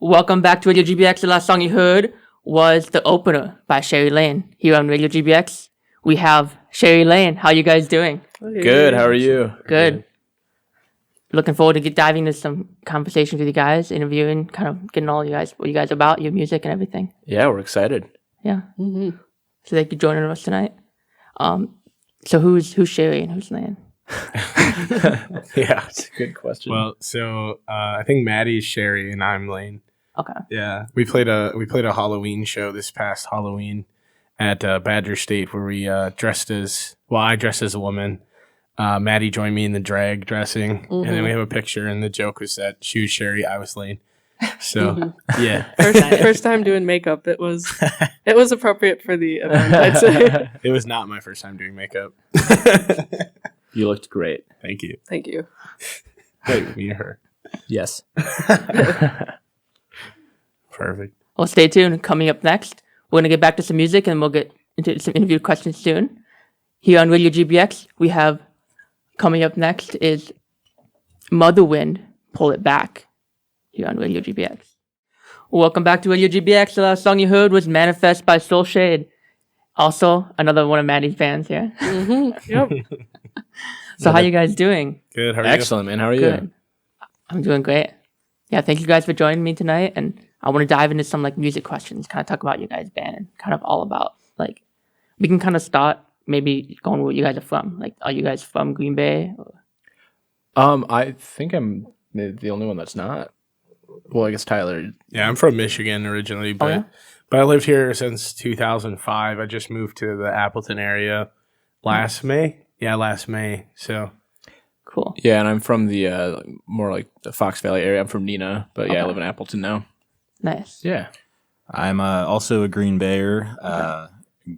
Welcome back to Radio GBX. The last song you heard was The Opener by Sherry Lane. Here on Radio GBX, we have Sherry Lane. How you guys doing? Good. How are you? Good. Looking forward to diving into some conversations with you guys, interviewing, kind of getting all you guys, what you guys about, your music and everything. Yeah, we're excited. Yeah. Mm-hmm. So thank you for joining us tonight. So who's Sherry and who's Lane? Yeah, it's a good question. Well, so I think Maddie's Sherry and I'm Lane. Okay. Yeah, we played a Halloween show this past Halloween at Badger State where we I dressed as a woman. Maddie joined me in the drag dressing, and then we have a picture, and the joke was that she was Sherry, I was Lane. So yeah, first time doing makeup. It was appropriate for the event, I'd say. It was not my first time doing makeup. You looked great. Thank you. Thank you. Wait, me or her? Yes. Perfect. Well, stay tuned. Coming up next, we're going to get back to some music and we'll get into some interview questions soon. Here on Radio GBX, we have coming up next is Mother Wind, Pull It Back. Here on Radio GBX. Welcome back to Radio GBX. The last song you heard was Manifest by Soul Shade. Also, another one of Maddie's bands here. Mm-hmm. Yep. So how you guys doing? Good. How are you? Excellent, man. How are you? Good. I'm doing great. Yeah, thank you guys for joining me tonight. And I want to dive into some music questions, kind of talk about you guys' band and kind of all about we can kind of start maybe going where you guys are from. Are you guys from Green Bay? Or? I think I'm the only one that's not. Well, I guess Tyler. Yeah, I'm from Michigan originally, but I lived here since 2005. I just moved to the Appleton area last May. Yeah, last May. So cool. Yeah, and I'm from the more like the Fox Valley area. I'm from Neenah, but yeah, I live in Appleton now. Nice. Yeah. I'm also a Green Bayer.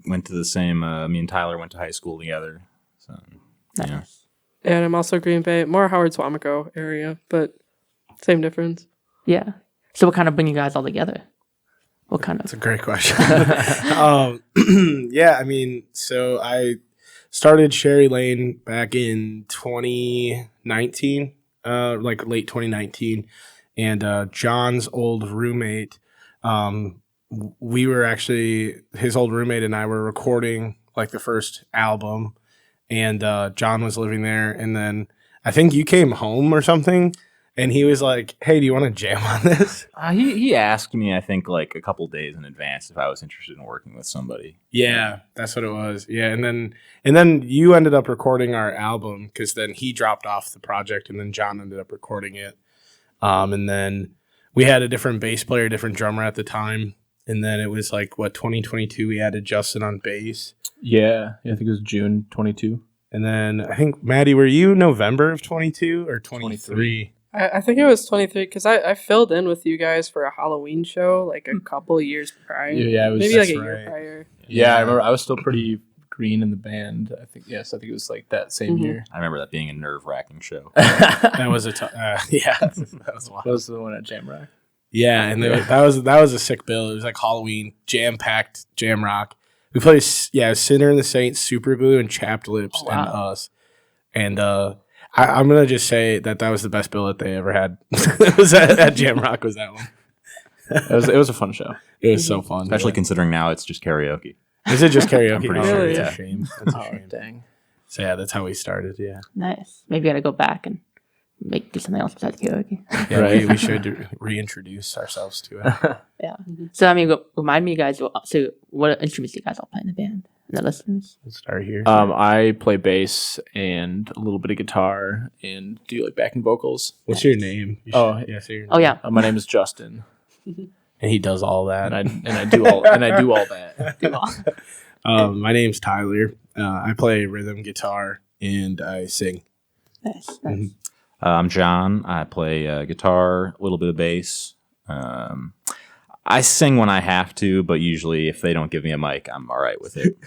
Went to the same. Me and Tyler went to high school together. So nice. Yeah. And I'm also Green Bay, more Howard Swamico area, but same difference. Yeah. So what kind of bring you guys all together? What kind of? That's a great question. Yeah, I mean, so I started Sherry Lane back in 2019, late 2019, and John's old roommate, we were actually, his old roommate and I were recording the first album, and John was living there, and then I think you came home or something. And he was like, "Hey, do you want to jam on this?" He asked me, I think, a couple days in advance if I was interested in working with somebody. Yeah, that's what it was. Yeah, and then you ended up recording our album because then he dropped off the project, and then John ended up recording it. And then we had a different bass player, different drummer at the time, and then it was 2022. We added Justin on bass. Yeah, I think it was June 22. And then I think Maddie, were you November of 22 or 23? I think it was 23 because I filled in with you guys for a Halloween show a couple of years prior. Yeah, it was maybe that's a right. year prior. Yeah, I remember I was still pretty green in the band. I think it was that same year. I remember that being a nerve-wracking show. That was yeah, that was wild. That was the one at Jamrock. Yeah, and that was a sick bill. It was Halloween, jam-packed Jam Rock. We played Sinner and the Saints, Super Glue, and Chapped Lips, and us. And I'm gonna just say that was the best bill that they ever had. It was at Jam Rock. Was that one? It was a fun show. It was so fun, Especially considering now it's just karaoke. Is it just karaoke? I'm pretty sure. sure, It's yeah. a shame. That's a shame. Dang. So yeah, that's how we started. Yeah. Nice. Maybe I gotta go back and do something else besides karaoke. Yeah, Right. we should reintroduce ourselves to it. Yeah. So I mean, remind me, guys. So what instruments do you guys all play in the band? And the listeners. We'll start here. I play bass and a little bit of guitar and do backing vocals. What's your name? Say your name. Oh yeah. My name is Justin, And he does all that. and I do all that. My name's Tyler. I play rhythm guitar and I sing. Nice. Mhm. I'm John. I play guitar, a little bit of bass. I sing when I have to, but usually if they don't give me a mic, I'm all right with it.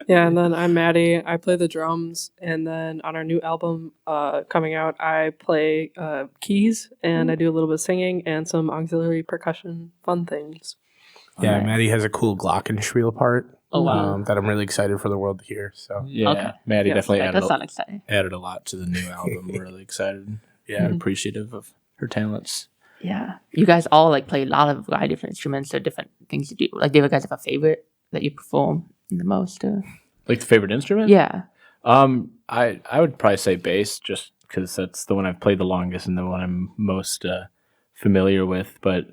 Yeah, and then I'm Maddie. I play the drums, and then on our new album coming out, I play keys, and I do a little bit of singing and some auxiliary percussion fun things. Yeah, Nice. Maddie has a cool glockenspiel part. Oh wow. That I'm really excited for the world to hear. So Yeah, Okay. Maddie Yeah, definitely That added does sound exciting. added a lot to the new album. I'm really excited. Yeah. I'm appreciative of her talents. Yeah. You guys all like play a lot of variety of different instruments or different things to do. Like, do you guys have a favorite that you perform the most? Like the favorite instrument? Yeah. I would probably say bass, just because that's the one I've played the longest and the one I'm most familiar with. But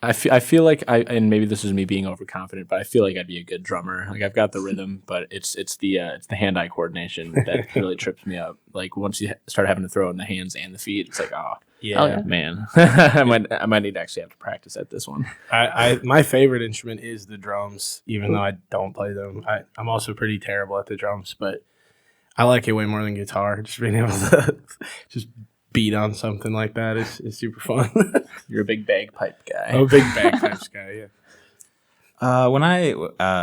I feel like and maybe this is me being overconfident, but I feel like I'd be a good drummer. Like I've got the rhythm, but it's the hand-eye coordination that really trips me up. Like once you start having to throw in the hands and the feet, it's like, oh Yeah. man, I might need to actually have to practice at this one. My favorite instrument is the drums, even though I don't play them. I'm also pretty terrible at the drums, but I like it way more than guitar. Just being able to just beat on something like that is super fun. You're a big bagpipe guy. I'm a big bagpipes guy, yeah. When I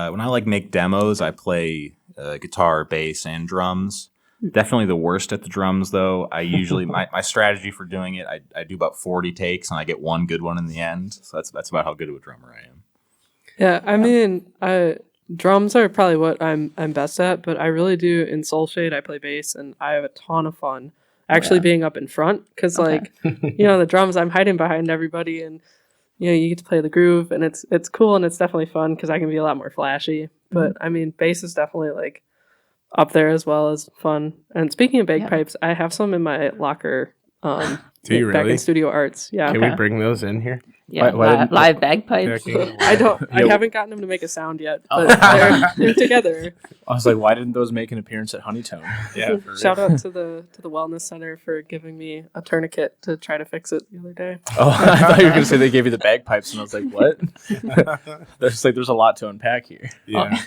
like make demos, I play guitar, bass, and drums. Definitely the worst at the drums, though. I usually my strategy for doing it, I do about 40 takes, and I get one good one in the end. So that's about how good of a drummer I am. Yeah, I mean, drums are probably what I'm best at, but I really do in Soul Shade. I play bass, and I have a ton of fun actually being up in front because, like, the drums, I'm hiding behind everybody, and you get to play the groove, and it's cool, and it's definitely fun because I can be a lot more flashy. But I mean, bass is definitely like up there as well as fun. And speaking of bagpipes, I have some in my locker. Do you back really? in Studio Arts? Yeah. Can we bring those in here? Yeah. Live bagpipes. I haven't gotten them to make a sound yet, but they're together. I was like, why didn't those make an appearance at Honeytone? Yeah. Shout out to the Wellness Center for giving me a tourniquet to try to fix it the other day. Oh, I thought you were gonna say they gave you the bagpipes, and I was like, what? There's a lot to unpack here. Yeah.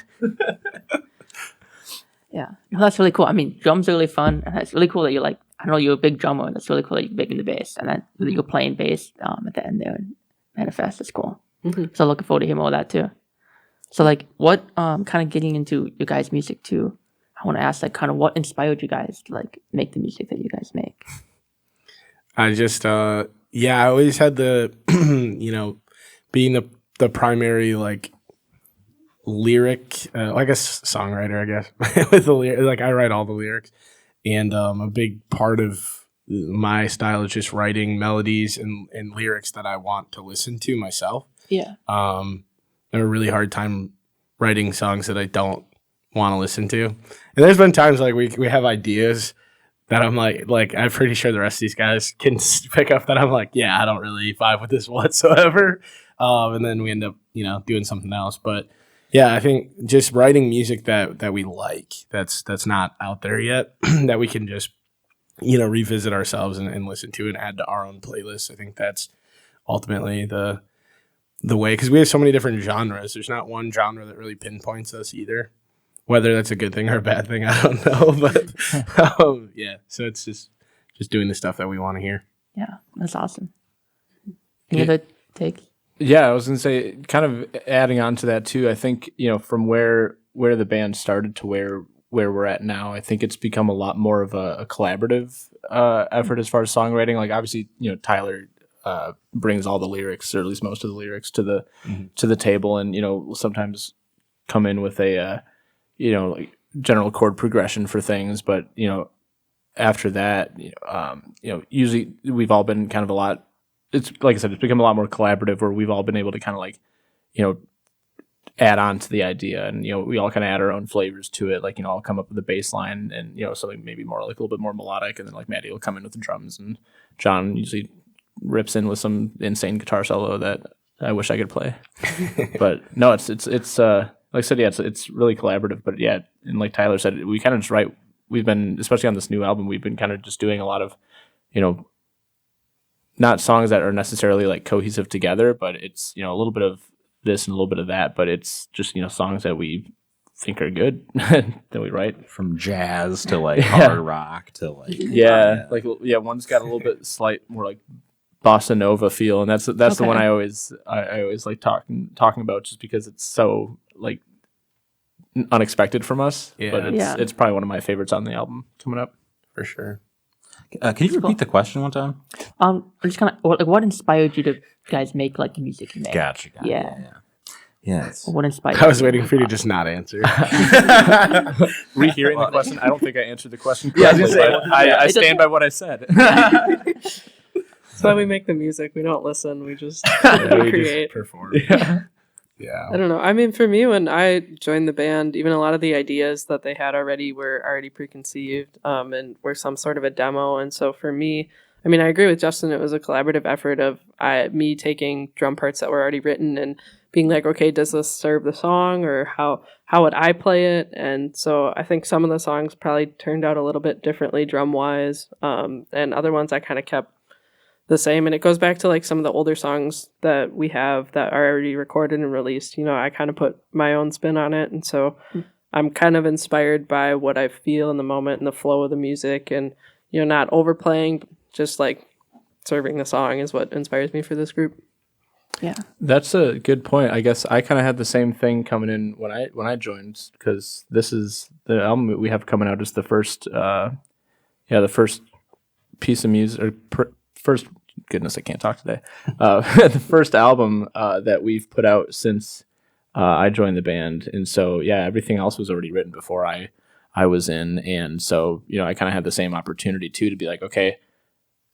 Yeah. No, that's really cool. I mean, drums are really fun, and it's really cool that you're like, I know you're a big drummer, and it's really cool that you're big in the bass, and that you're playing bass at the end there and Manifest. It's cool. So looking forward to hear more of that too. So like, what kind of getting into your guys' music too? I want to ask like, kind of what inspired you guys to like make the music that you guys make? I just I always had the being the primary like lyric I guess songwriter, I guess. With the like I write all the lyrics, and a big part of my style is just writing melodies and lyrics that I want to listen to myself. Yeah. I have a really hard time writing songs that I don't want to listen to. And there's been times like we have ideas that I'm like I'm pretty sure the rest of these guys can pick up that I'm like, yeah, I don't really vibe with this whatsoever. And then we end up, doing something else. But yeah, I think just writing music that we like, that's not out there yet, that we can just, revisit ourselves and listen to and add to our own playlists. I think that's ultimately the way, because we have so many different genres. There's not one genre that really pinpoints us either. Whether that's a good thing or a bad thing, I don't know. But yeah, so it's just doing the stuff that we want to hear. Yeah, that's awesome. Any other takes? Yeah, I was gonna say, kind of adding on to that too. I think from where the band started to where we're at now, I think it's become a lot more of a collaborative effort as far as songwriting. Like obviously, Tyler brings all the lyrics, or at least most of the lyrics, to the table, and sometimes come in with a like general chord progression for things. But after that, usually we've all been kind of a lot. It's like I said, it's become a lot more collaborative, where we've all been able to kind of like, add on to the idea, and we all kind of add our own flavors to it. Like I'll come up with a bass line, and something maybe more like a little bit more melodic, and then like Maddie will come in with the drums, and John usually rips in with some insane guitar solo that I wish I could play. But no, it's like I said, yeah, it's really collaborative. But yeah, and like Tyler said, we kind of just write. We've been, especially on this new album, we've been kind of just doing a lot of, not songs that are necessarily like cohesive together, but it's a little bit of this and a little bit of that. But it's just songs that we think are good that we write, From jazz to like hard rock to like one's got a little bit slight more like bossa nova feel, and that's the one I always like talking about, just because it's so like unexpected from us. Yeah. But it's probably one of my favorites on the album coming up For sure. Can you repeat the question one time? I'm just kind of like, what inspired you to guys make like the music you make? Gotcha. Yeah. Yes. What inspired? I was waiting for you to just not answer. Rehearing the question, I don't think I answered the question Yeah, I correctly. was gonna say, but I stand by what I said. That's why we make the music. We don't listen. We just We create. just perform. Yeah. Yeah. I don't know. I mean, for me, when I joined the band, even a lot of the ideas that they had already were already preconceived, and were some sort of a demo. And so for me, I mean, I agree with Justin. It was a collaborative effort of me taking drum parts that were already written and being like, okay, does this serve the song, or how would I play it? And so I think some of the songs probably turned out a little bit differently drum wise, and other ones I kind of kept the same. And it goes back to like some of the older songs that we have that are already recorded and released. You know, I kind of put my own spin on it, and so I'm kind of inspired by what I feel in the moment and the flow of the music, and you know, not overplaying, just like serving the song is what inspires me for this group. Yeah. That's a good point. I guess I kind of had the same thing coming in when I joined, because this is the album that we have coming out is the first the first piece of music, or first, goodness, I can't talk today. The first album that we've put out since I joined the band, and so yeah, everything else was already written before I was in, and so you know, I kind of had the same opportunity too to be like, okay,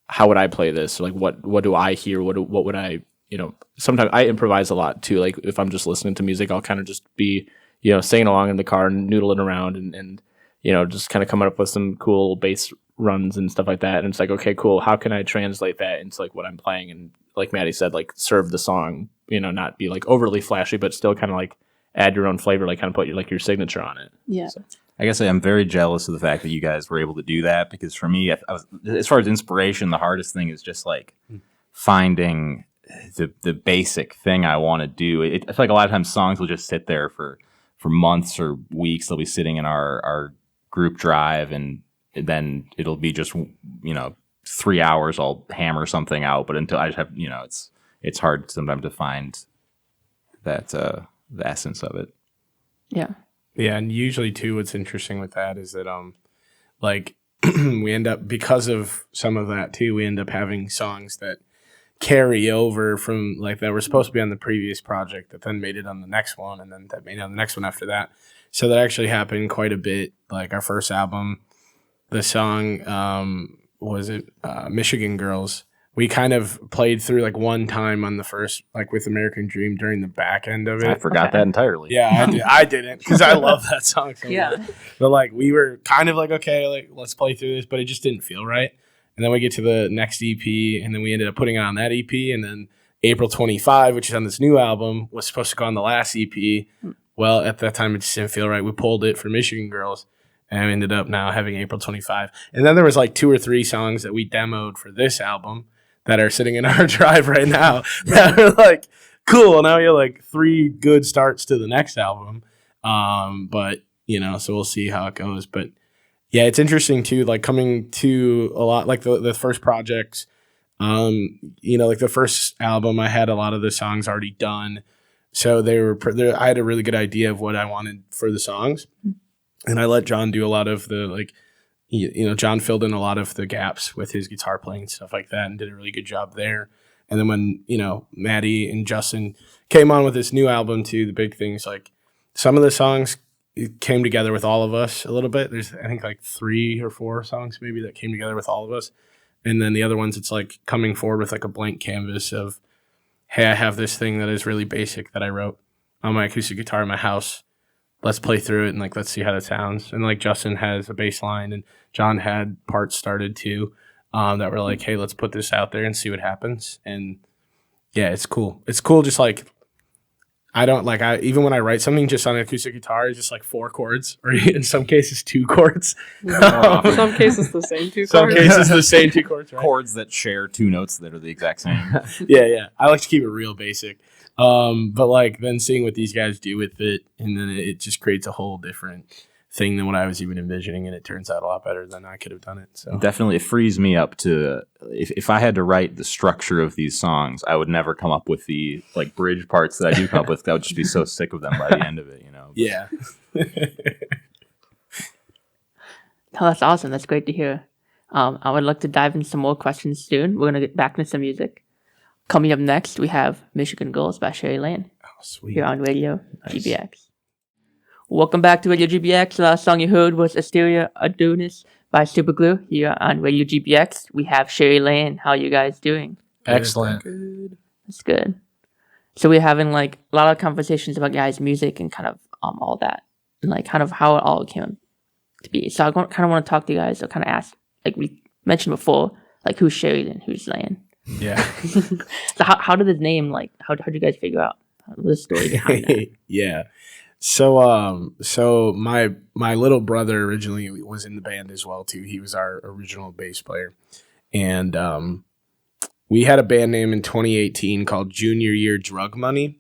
how would I play this? Like, what do I hear? What would I, you know? Sometimes I improvise a lot too. Like if I'm just listening to music, I'll kind of just be, you know, singing along in the car and noodling around and you know, just kind of coming up with some cool bass runs and stuff like that. And it's like, okay, cool. How can I translate that into like what I'm playing? And like Maddie said, like serve the song, you know, not be like overly flashy, but still kind of like add your own flavor, like kind of put your signature on it. Yeah. So. I guess I'm very jealous of the fact that you guys were able to do that, because for me, I was, as far as inspiration, the hardest thing is just like finding the basic thing I want to do. I feel like a lot of times songs will just sit there for months or weeks. They'll be sitting in our group drive, and then it'll be just, you know, 3 hours I'll hammer something out. But until I just have, you know, it's hard sometimes to find that the essence of it. Yeah. Yeah, and usually too, what's interesting with that is that like we end up, because of some of that too, we end up having songs that carry over from like that were supposed to be on the previous project that then made it on the next one, and then that made it on the next one after that. So that actually happened quite a bit. Like our first album, the song was it Michigan Girls. We kind of played through like one time on the first, like with American Dream during the back end of it. I forgot that entirely. Yeah, I didn't, because I love that song so Yeah. much. But like we were kind of like, okay, like let's play through this, but it just didn't feel right. And then we get to the next EP, and then we ended up putting it on that EP, and then April 25, which is on this new album, was supposed to go on the last EP. Well, at that time it just didn't feel right. We pulled it for Michigan Girls, and we ended up now having April 25. And then there was like 2 or 3 songs that we demoed for this album that are sitting in our drive right now that are like, cool, now we have like 3 good starts to the next album. But, you know, so we'll see how it goes. But yeah, it's interesting too, like coming to a lot, like the first projects, you know, like the first album, I had a lot of the songs already done. So I had a really good idea of what I wanted for the songs. And I let John do a lot of the, like, you know, John filled in a lot of the gaps with his guitar playing and stuff like that, and did a really good job there. And then when, you know, Maddie and Justin came on with this new album too, the big things, like some of the songs came together with all of us a little bit. There's, I think, like 3 or 4 songs maybe that came together with all of us. And then the other ones, it's like coming forward with like a blank canvas of, hey, I have this thing that is really basic that I wrote on my acoustic guitar in my house. Let's play through it and like let's see how that sounds. And like Justin has a bass line, and John had parts started too that were like, hey, let's put this out there and see what happens. And yeah, it's cool. It's cool. Just like I don't like even when I write something just on an acoustic guitar, it's just like 4 chords, or in some cases 2 chords. Some cases the same 2 Some chords. cases the same 2 chords. Right? Chords that share 2 notes that are the exact same. Yeah. I like to keep it real basic. But like then seeing what these guys do with it, and then it just creates a whole different thing than what I was even envisioning, and it turns out a lot better than I could have done it. So Definitely, it frees me up to, if I had to write the structure of these songs, I would never come up with the like bridge parts that I do come up with. I would just be so sick of them by the end of it, you know. yeah. Oh, that's awesome. That's great to hear. I would like to dive into some more questions soon. We're going to get back into some music. Coming up next, we have Michigan Girls by Sherry Lane Oh, sweet. here on Radio Nice. GBX. Welcome back to Radio GBX. The last song you heard was Asteria Adonis by Superglue here on Radio GBX. We have Sherry Lane. How are you guys doing? Excellent. That's good. So we're having like a lot of conversations about guys' music and kind of all that, and like kind of how it all came to be. So I kind of want to talk to you guys. So kind of ask, like we mentioned before, like who's Sherry and who's Lane. Yeah. So how did the name, like how did you guys figure out the story behind that? Yeah. So my little brother originally was in the band as well too. He was our original bass player, and we had a band name in 2018 called Junior Year Drug Money,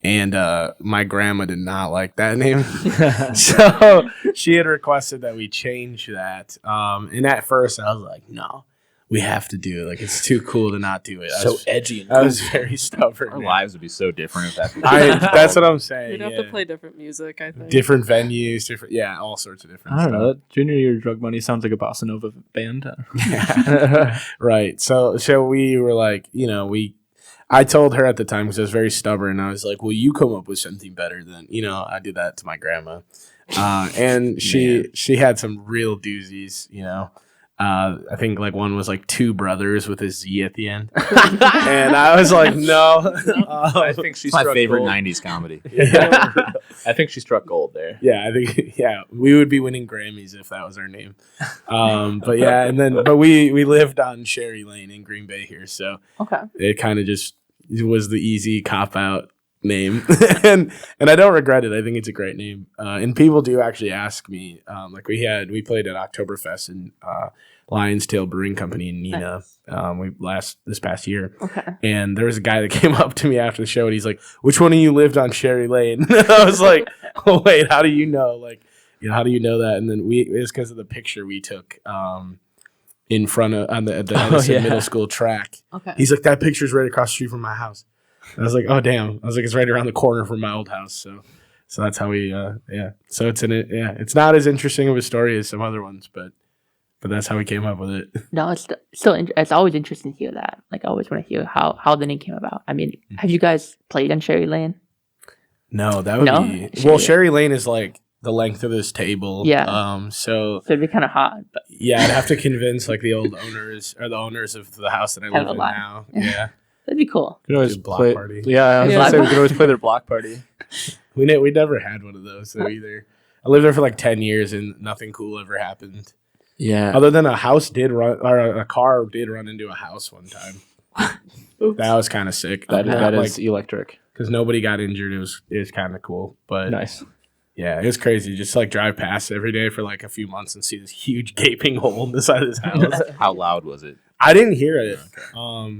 and my grandma did not like that name, so she had requested that we change that. And at first I was like, no. We have to do it. Like, it's too cool to not do it. Edgy. I was very stubborn. Our man. lives would be so different if that. That's what I'm saying. We'd have yeah. to play different music, I think. Different venues, all sorts of different I don't stuff. know. That Junior Year Drug Money sounds like a bossa nova band. Right. So we were like, I told her at the time because I was very stubborn. I was like, well, you come up with something better than, I did that to my grandma. And she had some real doozies, I think like one was like Two Brothers with a Z at the end. And I was like, no. I think she It's my struck favorite gold. '90s comedy. Yeah. I think she struck gold there. Yeah, I think we would be winning Grammys if that was our name. But we lived on Sherry Lane in Green Bay here, so Okay. it kind of just was the easy cop out name, and I don't regret it. I think it's a great name, and people do actually ask me. We played at Oktoberfest in Lion's Tail Brewing Company in Neenah. This past year. Okay. And there was a guy that came up to me after the show and he's like, which one of you lived on Sherry Lane? I was like, oh, wait, how do you know? Like, how do you know that? And then it was because of the picture we took in front of at the Edison Middle School track. Okay. He's like, that picture's right across the street from my house. And I was like, oh, damn. I was like, it's right around the corner from my old house. So that's how we, So it's it's not as interesting of a story as some other ones, but that's how we came up with it. No, it's it's always interesting to hear that. Like, I always want to hear how the name came about. I mean, have you guys played on Sherry Lane? No, that would No? be... Well, Sherry Lane is like the length of this table. Yeah. So So it'd be kind of hard. But yeah, I'd have to convince like the owners of the house that I live a in lot. now. Yeah. that'd be cool. We could always Just block play. party. Yeah, I was Yeah. gonna say we could always play their block party. We never had one of those though either. I lived there for like 10 years and nothing cool ever happened. Yeah. Other than a car did run into a house one time. That was kind of sick. That is electric. because nobody got injured. It was kind of cool, but Nice. yeah, it was crazy. Just like drive past every day for like a few months and see this huge gaping hole in the side of this house. How loud was it? I didn't hear it.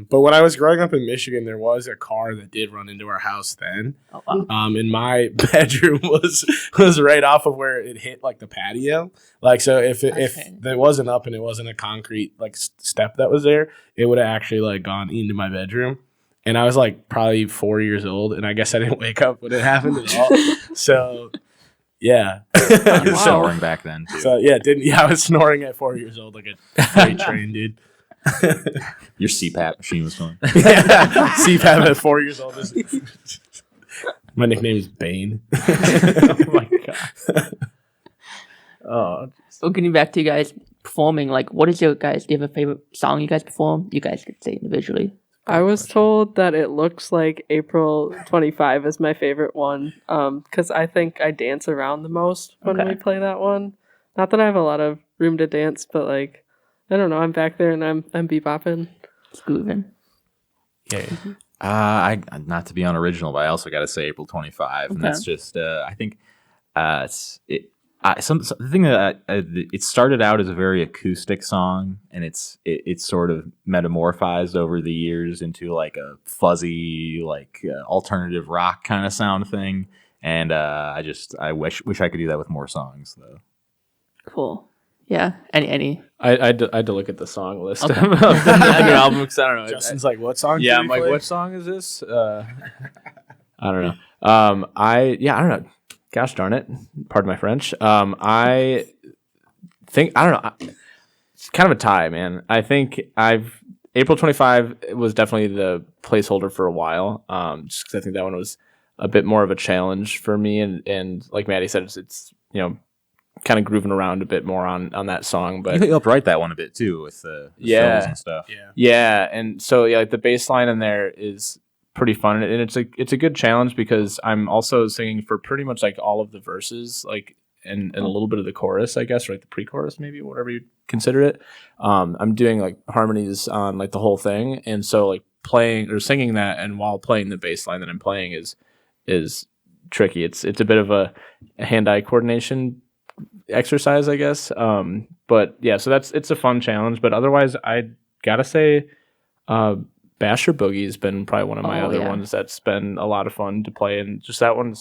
But when I was growing up in Michigan, there was a car that did run into our house then. Oh, wow. And my bedroom was right off of where it hit like the patio. Like, so if Okay. it wasn't up and it wasn't a concrete like step that was there, it would have actually like gone into my bedroom. And I was like probably 4 years old, and I guess I didn't wake up when it happened at all. So yeah. You were snoring back then too. So yeah, I was snoring at 4 years old like a freight train, dude. Your CPAP machine was going. Yeah, CPAP at 4 years old. My nickname is Bane. Oh my god. Oh, So getting back to you guys performing, like, what is your guys? Do you have a favorite song you guys perform? You guys could say individually. I was told that it looks like April 25 is my favorite one, because I think I dance around the most when Okay. we play that one. Not that I have a lot of room to dance, but like, I don't know, I'm back there and I'm bebopping. It's grooving. Yeah. I not to be unoriginal, but I also got to say April 25, and Okay. that's just I think the thing that it started out as a very acoustic song, and it's sort of metamorphized over the years into like a fuzzy like alternative rock kind of sound thing, and I wish I could do that with more songs though. Cool. Yeah. Any. I had to look at the song list Okay. of the new album because I don't know. Justin's like, what song? Yeah, should I'm we like, play? what song is this? I don't know. I don't know. Gosh darn it. Pardon my French. I think I don't know. It's kind of a tie, man. I think April 25 was definitely the placeholder for a while. Just because I think that one was a bit more of a challenge for me, and like Maddie said, it's kind of grooving around a bit more on that song. But You helped write that one a bit too with the Yeah. fills and stuff. Yeah. yeah, and so yeah, like the bass line in there is pretty fun, and it's a good challenge because I'm also singing for pretty much like all of the verses, like and a little bit of the chorus, I guess, or like the pre-chorus, maybe whatever you consider it. I'm doing like harmonies on like the whole thing, and so like playing or singing that, and while playing the bass line that I'm playing is tricky. It's a bit of a hand-eye coordination exercise, I guess. But yeah, so it's a fun challenge. But otherwise, I gotta say, Basher Boogie has been probably one of my other ones that's been a lot of fun to play, and just that one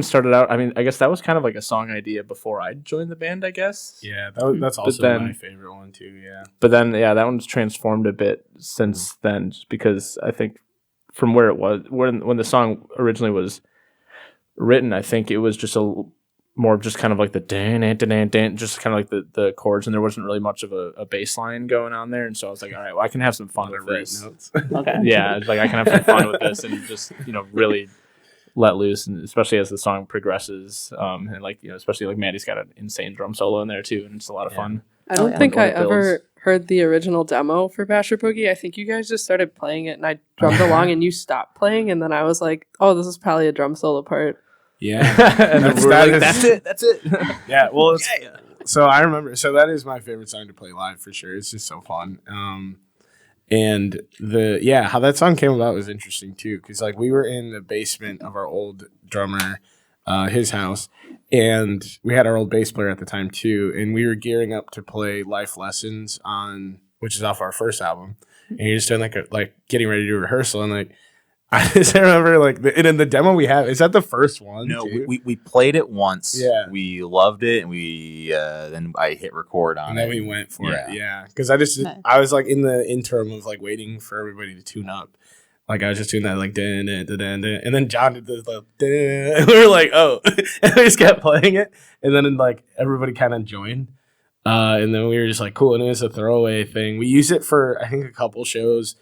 started out. I mean, I guess that was kind of like a song idea before I joined the band, I guess. Yeah, that's also then- my favorite one too. Yeah. But then, yeah, that one's transformed a bit since then, just because I think from where it was when the song originally was written, I think it was just more of just kind of like the dan dan dan dan, just kind of like the chords, and there wasn't really much of a bass line going on there. And so I was like, all right, well, I can have some fun with this. Notes. Okay. Yeah, it's like I can have some fun with this and just really let loose, and especially as the song progresses, and like especially like Maddie's got an insane drum solo in there too, and it's a lot of fun. I don't yeah. think When I it builds. ever heard the original demo for Basher Boogie. I think you guys just started playing it and I drummed along and you stopped playing, and then I was like, oh, this is probably a drum solo part. Yeah. And then we're like, that's it. Yeah. Well, so I remember. So that is my favorite song to play live for sure. It's just so fun. And how that song came about was interesting too, because like we were in the basement of our old drummer, his house, and we had our old bass player at the time too, and we were gearing up to play Life Lessons which is off our first album, and you're just doing like getting ready to do rehearsal, and like I just remember like and in the demo we have, is that the first one? No, too? we played it once. Yeah. We loved it, and we then I hit record on And it. then we went for it, Yeah. yeah. Because Nice. I was like in the interim of like waiting for everybody to tune up. Like I was just doing that like dun, dun, dun, dun, dun. And then John did the dun, and we were like, oh, and we just kept playing it, and then like everybody kind of joined, and then we were just like cool, and it was a throwaway thing. We used it for I think a couple shows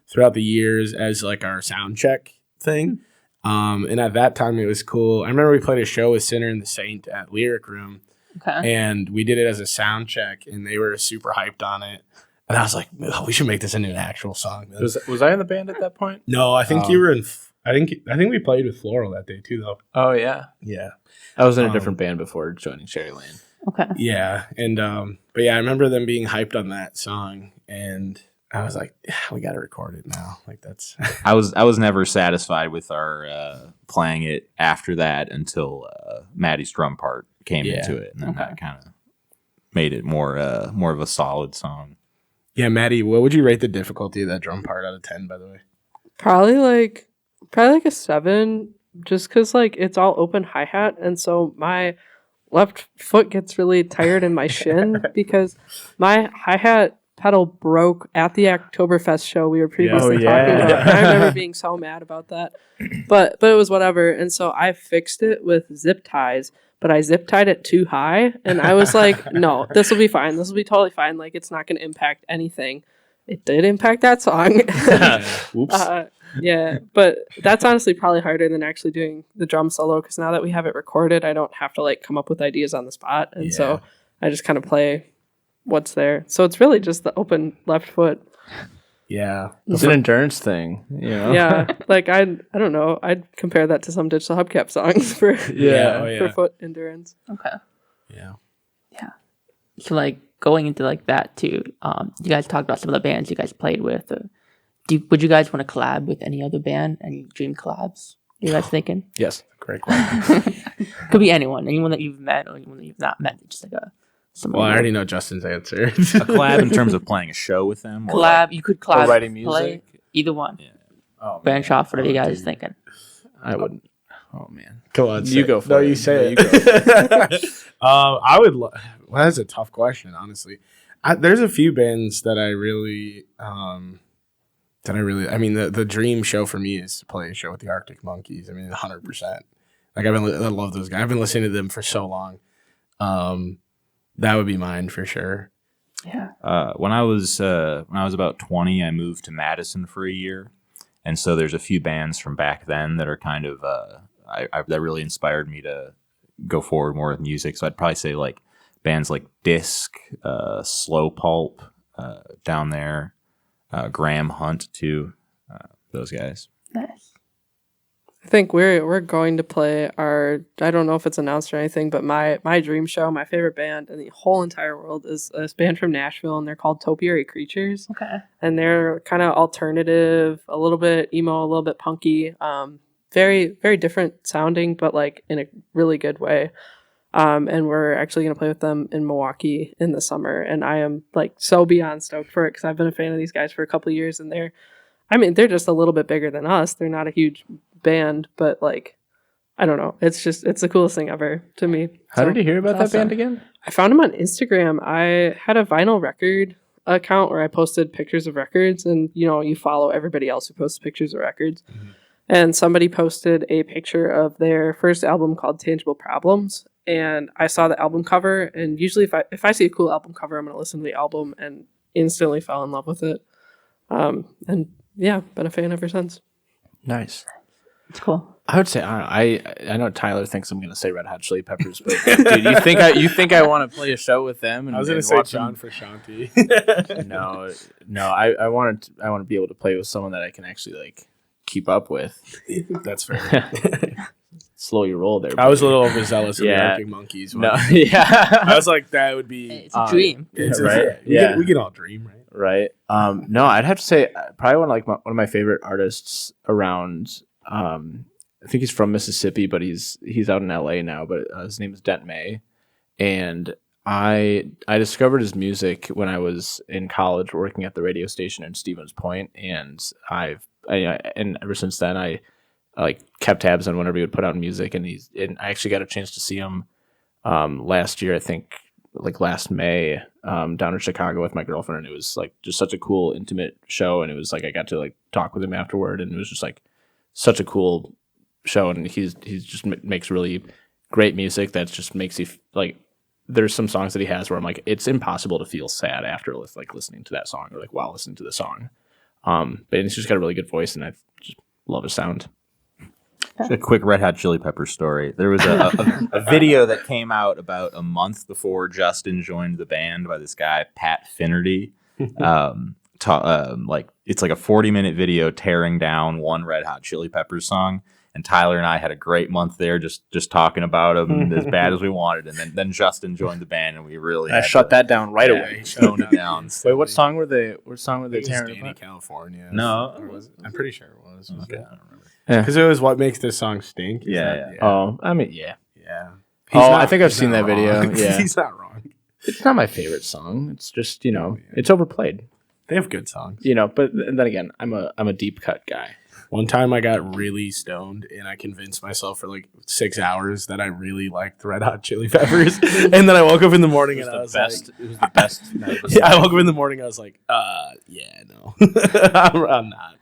throughout the years as like our sound check thing. And at that time it was cool. I remember we played a show with Sinner and the Saint at Lyric Room. Okay. And we did it as a sound check, and they were super hyped on it. And I was like, oh, we should make this into an actual song. Was I in the band at that point? No, I think Oh. you were in. I think we played with Floral that day too, though. Oh yeah, Yeah, I was in a different band before joining Cherry Lane. Okay. yeah, and but yeah, I remember them being hyped on that song, and I was like, yeah, we got to record it now. Like that's I was never satisfied with our playing it after that until Maddie's drum part came Yeah. into it, and then that kind of made it more of a solid song. yeah. Maddie, what would you rate the difficulty of that drum part out of 10? By the way, Probably like a 7, just because like it's all open hi-hat, and so my left foot gets really tired in my shin because my hi-hat pedal broke at the Oktoberfest show we were previously Oh, talking yeah. about. And I remember being so mad about that, but it was whatever. And so I fixed it with zip ties, but I zip tied it too high, and I was like, no, this will be fine. This will be totally fine. Like it's not going to impact anything. It did impact that song. Oops. Yeah, but that's honestly probably harder than actually doing the drum solo, because now that we have it recorded, I don't have to like come up with ideas on the spot, and so I just kind of play what's there. So it's really just the open left foot. yeah, It's an endurance thing, you know. Yeah, like I don't know. I'd compare that to some digital hubcap songs for Yeah. oh, for foot endurance. Okay. yeah. So like going into like that too, you guys talked about some of the bands you guys played with. Would you guys want to collab with any other band? Any dream collabs? You guys thinking? Yes. Great question. Could be anyone that you've met or anyone that you've not met. Just like Well, I already know Justin's answer. A collab in terms of playing a show with them. Or collab. You could collab. writing play music? either one. Yeah. Oh, Branch off. Whatever you guys thinking. I wouldn't. Oh man. Come on, You say go it. for No, it. you say No, it. you go. I would. Well, that's a tough question, honestly. There's a few bands that I really. I mean, the dream show for me is to play a show with the Arctic Monkeys. I mean, 100%. Like I love those guys. I've been listening to them for so long. That would be mine for sure. Yeah. When I was about 20, I moved to Madison for a year, and so there's a few bands from back then that are kind of that really inspired me to go forward more with music. So I'd probably say like bands like Disc, Slow Pulp, down there, Graham Hunt too. Those guys. Nice. I think we're going to play our, I don't know if it's announced or anything, but my dream show, my favorite band in the whole entire world is this band from Nashville, and they're called Topiary Creatures. Okay. And they're kind of alternative, a little bit emo, a little bit punky, very, very different sounding, but like in a really good way. And we're actually going to play with them in Milwaukee in the summer. And I am like so beyond stoked for it because I've been a fan of these guys for a couple of years, and they're just a little bit bigger than us. They're not a huge band, but like, I don't know. It's the coolest thing ever to me. How did you hear about that awesome. band again? I found them on Instagram. I had a vinyl record account where I posted pictures of records, and you follow everybody else who posts pictures of records. Mm-hmm. And somebody posted a picture of their first album called Tangible Problems, and I saw the album cover. And usually, if I see a cool album cover, I'm going to listen to the album and instantly fell in love with it. And yeah, been a fan ever since. Nice. It's cool. I would say I know Tyler thinks I'm gonna say Red Hot Chili Peppers, but dude, you think I want to play a show with them? And, I was gonna and say watch John them? Frusciante. No. I want to be able to play with someone that I can actually like keep up with. That's fair. Slow your roll there. I was a little overzealous of the Yeah. Arctic Monkeys. No, yeah, I was like, that would be. It's a dream. It's right? We can all dream, right? right. No, I'd have to say probably one of my favorite artists around. I think he's from Mississippi, but he's out in LA now. But his name is Dent May, and I discovered his music when I was in college working at the radio station in Stevens Point, and and ever since then I like kept tabs on whenever he would put out music, and I actually got a chance to see him last year, I think like last May, down in Chicago with my girlfriend, and it was like just such a cool intimate show, and it was like I got to like talk with him afterward, and it was just like such a cool show, and he's just makes really great music that just makes you like there's some songs that he has where I'm like it's impossible to feel sad after like listening to that song or like while listening to the song, but he's just got a really good voice, and I just love his sound. Just a quick Red Hot Chili Peppers story. There was a video that came out about a month before Justin joined the band by this guy, Pat Finnerty. Like it's like a 40-minute video tearing down one Red Hot Chili Peppers song. And Tyler and I had a great month there just talking about them as bad as we wanted. And then Justin joined the band, and we really I shut that down right away. Tone it down. Wait, what song were they tearing Danny apart? California. No. Or was it? I'm pretty sure it was. Okay, I don't remember. Because it was What Makes This Song Stink. Is Yeah, that- yeah. Oh, I mean, yeah. Yeah. I think I've seen not that video. wrong. Yeah. He's not wrong. It's not my favorite song. It's just, it's overplayed. They have good songs. But then again, I'm a deep cut guy. One time I got really stoned, and I convinced myself for like 6 hours that I really liked the Red Hot Chili Peppers. And then I woke up in the morning and I was like, It was the best night of yeah, I woke up in the morning and I was like, yeah, no, I'm not.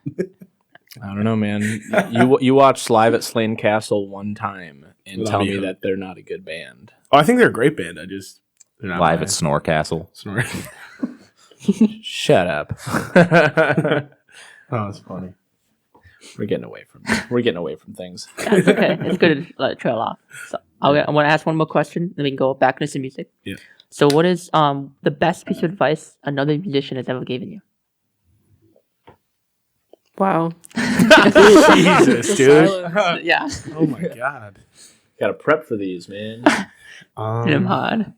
I don't know, man. You watched Live at Slane Castle one time and Without tell me, me that they're not a good band. Oh, I think they're a great band. They're not Live my- at Snore Castle. Snore. Shut up. Oh, that's funny. We're getting away from things. That's okay. It's good to let it trail off. So I want to ask one more question, then we can go back into some music. Yeah. So what is the best piece of advice another musician has ever given you? Wow. Jesus, dude. Silence. Yeah. Oh my god. Got to prep for these, man. Hit him hard.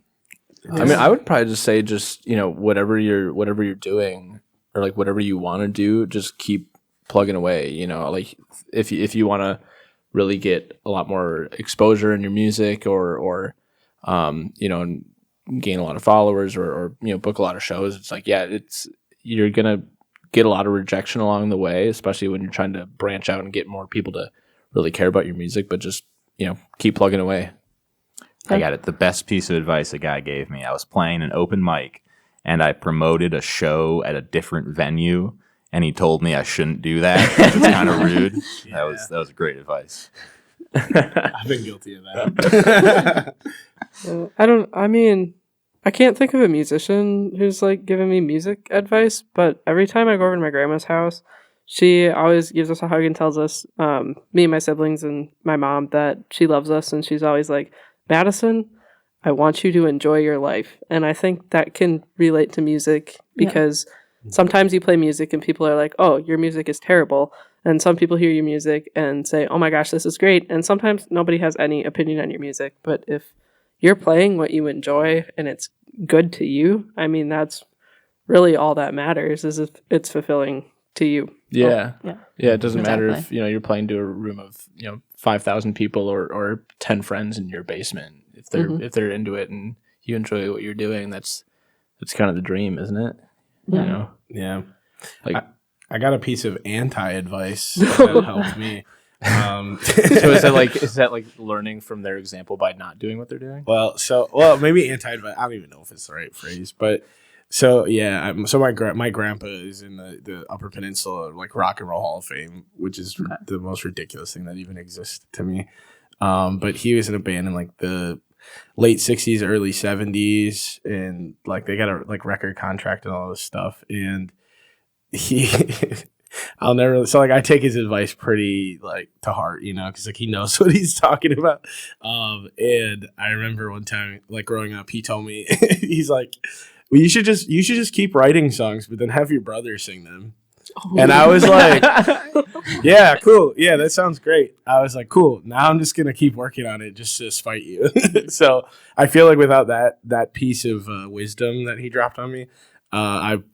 I mean, I would probably just say, whatever you're doing, or like whatever you want to do, just keep plugging away. Like if you want to really get a lot more exposure in your music, or and gain a lot of followers, or book a lot of shows, it's like you're gonna get a lot of rejection along the way, especially when you're trying to branch out and get more people to really care about your music. But just keep plugging away. I got it. The best piece of advice a guy gave me. I was playing an open mic, and I promoted a show at a different venue, and he told me I shouldn't do that. It's kind of rude. Yeah. That was great advice. I've been guilty of that. I can't think of a musician who's like giving me music advice, but every time I go over to my grandma's house, she always gives us a hug and tells us, me and my siblings and my mom, that she loves us, and she's always like, Madison, I want you to enjoy your life. And I think that can relate to music because sometimes you play music and people are like, oh, your music is terrible. And some people hear your music and say, oh my gosh, this is great. And sometimes nobody has any opinion on your music. But if you're playing what you enjoy and it's good to you, I mean, that's really all that matters is if it's fulfilling to you. Yeah. Yeah. Yeah. It doesn't matter if, Exactly. you're playing to a room of, 5,000 people or 10 friends in your basement. If they're into it and you enjoy what you're doing, that's kind of the dream, isn't it? Yeah. You know? Yeah. Like, I got a piece of anti-advice that helped me. so is that like learning from their example by not doing what they're doing? Well, maybe anti-advice. I don't even know if it's the right phrase, but so yeah. So my grandpa is in the Upper Peninsula, like Rock and Roll Hall of Fame, which is the most ridiculous thing that even exists to me. But he was in a band in like the late '60s, early '70s, and like they got a like record contract and all this stuff, and he. I'll never so like I take his advice pretty like to heart, because like he knows what he's talking about. And I remember one time like growing up, he told me he's like, well, you should just keep writing songs, but then have your brother sing them. And I was like, yeah, cool. Yeah, that sounds great. I was like, cool. Now I'm just going to keep working on it just to spite you. So I feel like without that piece of wisdom that he dropped on me,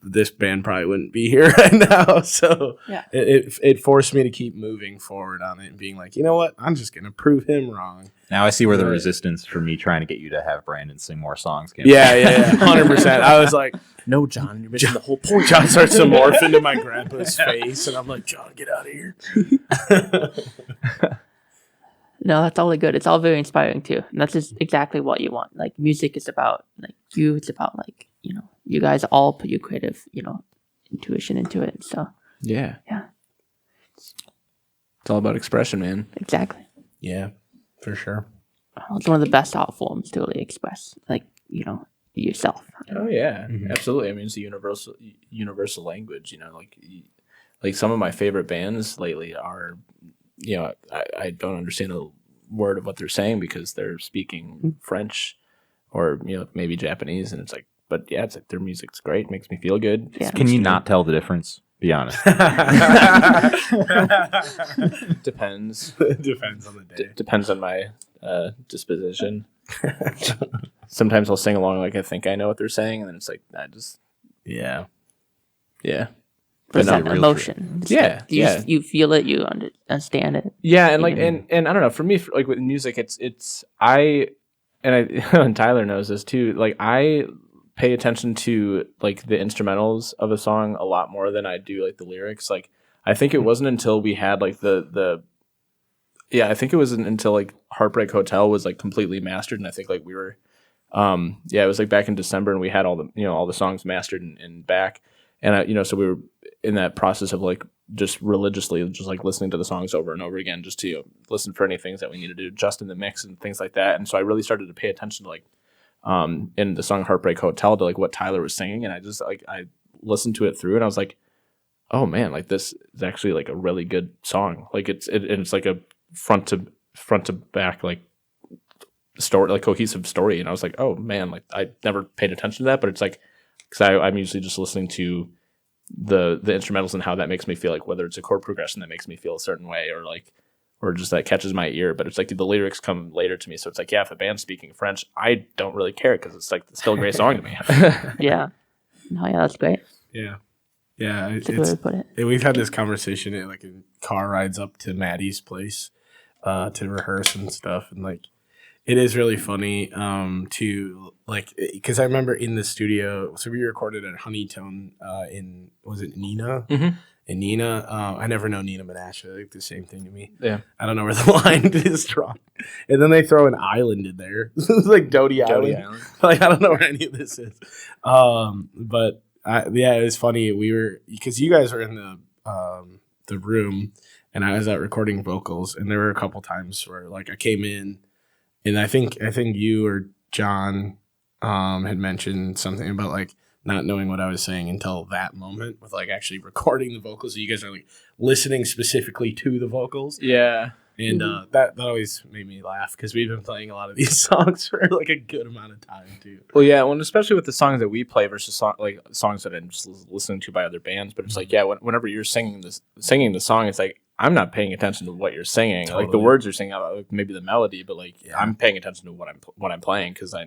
this band probably wouldn't be here right now. So Yeah. it forced me to keep moving forward on it and being like, you know what? I'm just going to prove him wrong. Now I see where the Right. resistance for me trying to get you to have Brandon sing more songs came. Yeah, 100%. I was like, no, John, you're missing the whole point. John starts to morph into my grandpa's face, and I'm like, John, get out of here. No, that's all good. It's all very inspiring too. And that's just exactly what you want. Like music is about like you, it's about like, you guys all put your creative, intuition into it. So Yeah. Yeah. It's all about expression, man. exactly. Yeah, for sure. It's one of the best art forms to really express like, yourself. Oh yeah, Mhm. absolutely. I mean, it's a universal language. Like some of my favorite bands lately are, I don't understand a word of what they're saying because they're speaking French or maybe Japanese, and it's like, but yeah, it's like their music's great, makes me feel good. Yeah. Can you not tell the difference? Be honest. Depends. Depends on the day. Depends on my disposition. Sometimes I'll sing along like I think I know what they're saying, and then it's like Yeah. yeah. There's But that no, emotion. It's Yeah, like, you feel it, you understand it. Yeah, and like Yeah. and I don't know, for me like with music it's I and Tyler knows this too, like I pay attention to like the instrumentals of a song a lot more than I do like the lyrics. Like I think it wasn't until we had like I think it wasn't until like Heartbreak Hotel was like completely mastered, and I think like we were it was like back in December and we had all the songs mastered and back, and so we were in that process of like just religiously just like listening to the songs over and over again just to listen for any things that we need to do just in the mix and things like that. And so I really started to pay attention to like in the song Heartbreak Hotel to like what Tyler was singing, and I just like I listened to it through and I was like, oh man, like this is actually like a really good song. Like it's like a front to back like story, like cohesive story. And I was like, oh man, like I never paid attention to that, but it's like because I'm usually just listening to the instrumentals and how that makes me feel, like whether it's a chord progression that makes me feel a certain way or just that catches my ear. But it's like the lyrics come later to me, so it's like, yeah, if a band's speaking French, I don't really care because it's like still a great song to me. Yeah. No, yeah, that's great. Yeah. That's a good way to put it. We've had this conversation like in car rides up to Maddie's place to rehearse and stuff, and like it is really funny to like because I remember in the studio, so we recorded at Honeytone in was it Nina? Mhm. In Nina, I never know Nina Menashe, like the same thing to me. Yeah. I don't know where the line is drawn. And then they throw an island in there. It was like Doty Island. Like I don't know where any of this is. But it was funny. We were because you guys were in the room, and I was out recording vocals, and there were a couple times where like I came in, and I think you or John had mentioned something about like not knowing what I was saying until that moment with like actually recording the vocals. So you guys are like listening specifically to the vocals. Yeah. And that always made me laugh because we've been playing a lot of these songs for like a good amount of time too. Well, yeah, especially with the songs that we play versus songs that I'm just listening to by other bands. But it's like, yeah, whenever you're singing the song, it's like I'm not paying attention to what you're singing. Like the Totally. words are singing out, like maybe the melody, but like I'm paying attention to what I'm playing because I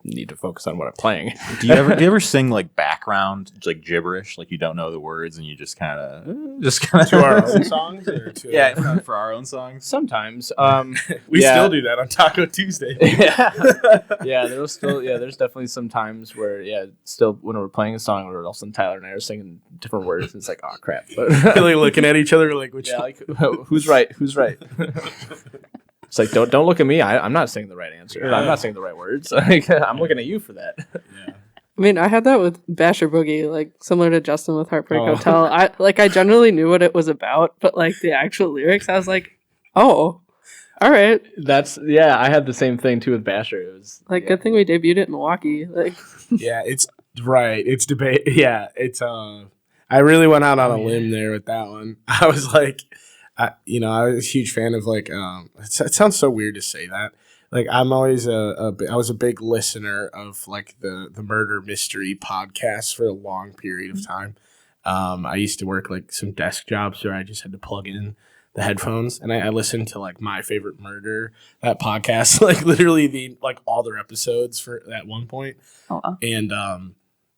need to focus on what I'm playing. Do you ever sing like background, like gibberish, like you don't know the words and you just kind of To our own songs, or to yeah, for our own songs? Sometimes, we yeah. still do that on Taco Tuesday. there's definitely some times where still when we're playing a song where all of a sudden Tyler and I are singing different words, it's like, oh crap. But Really looking at each other like, which who's right? It's like don't look at me. I'm not saying the right answer. I'm not saying the right words. Like, I'm looking at you for that. yeah. I mean, I had that with Basher Boogie, like similar to Justin with Heartbreak Oh. Hotel. I generally knew what it was about, but like the actual lyrics, I was like, oh, all right. I had the same thing too with Basher. It was Like, good thing we debuted it in Milwaukee. Like, Yeah, it's right. It's debate. Yeah, it's I really went out on a limb there with that one. I was like, I was a huge fan of like it sounds so weird to say that. Like I'm always I was a big listener of like the murder mystery podcasts for a long period of time. I used to work like some desk jobs where I just had to plug in the headphones and I listened to like My Favorite Murder, that podcast, like literally all their episodes for at one point. Oh, wow. And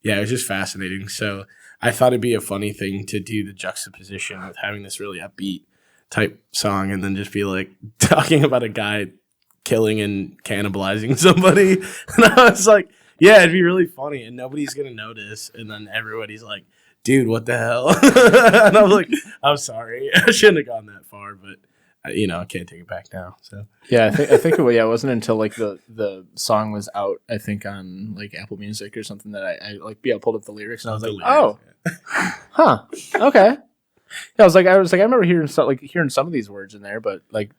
it was just fascinating. So I thought it'd be a funny thing to do the juxtaposition with having this really upbeat type song and then just be like talking about a guy killing and cannibalizing somebody. And I was like, yeah, it'd be really funny and nobody's going to notice. And then everybody's like, dude, what the hell? And I was like, I'm sorry. I shouldn't have gone that far, but I can't take it back now. So yeah, I think it wasn't until like the song was out, I think on like Apple Music or something that I pulled up the lyrics and I was like, oh, huh, okay. Yeah, I was like, I remember hearing some of these words in there, but like,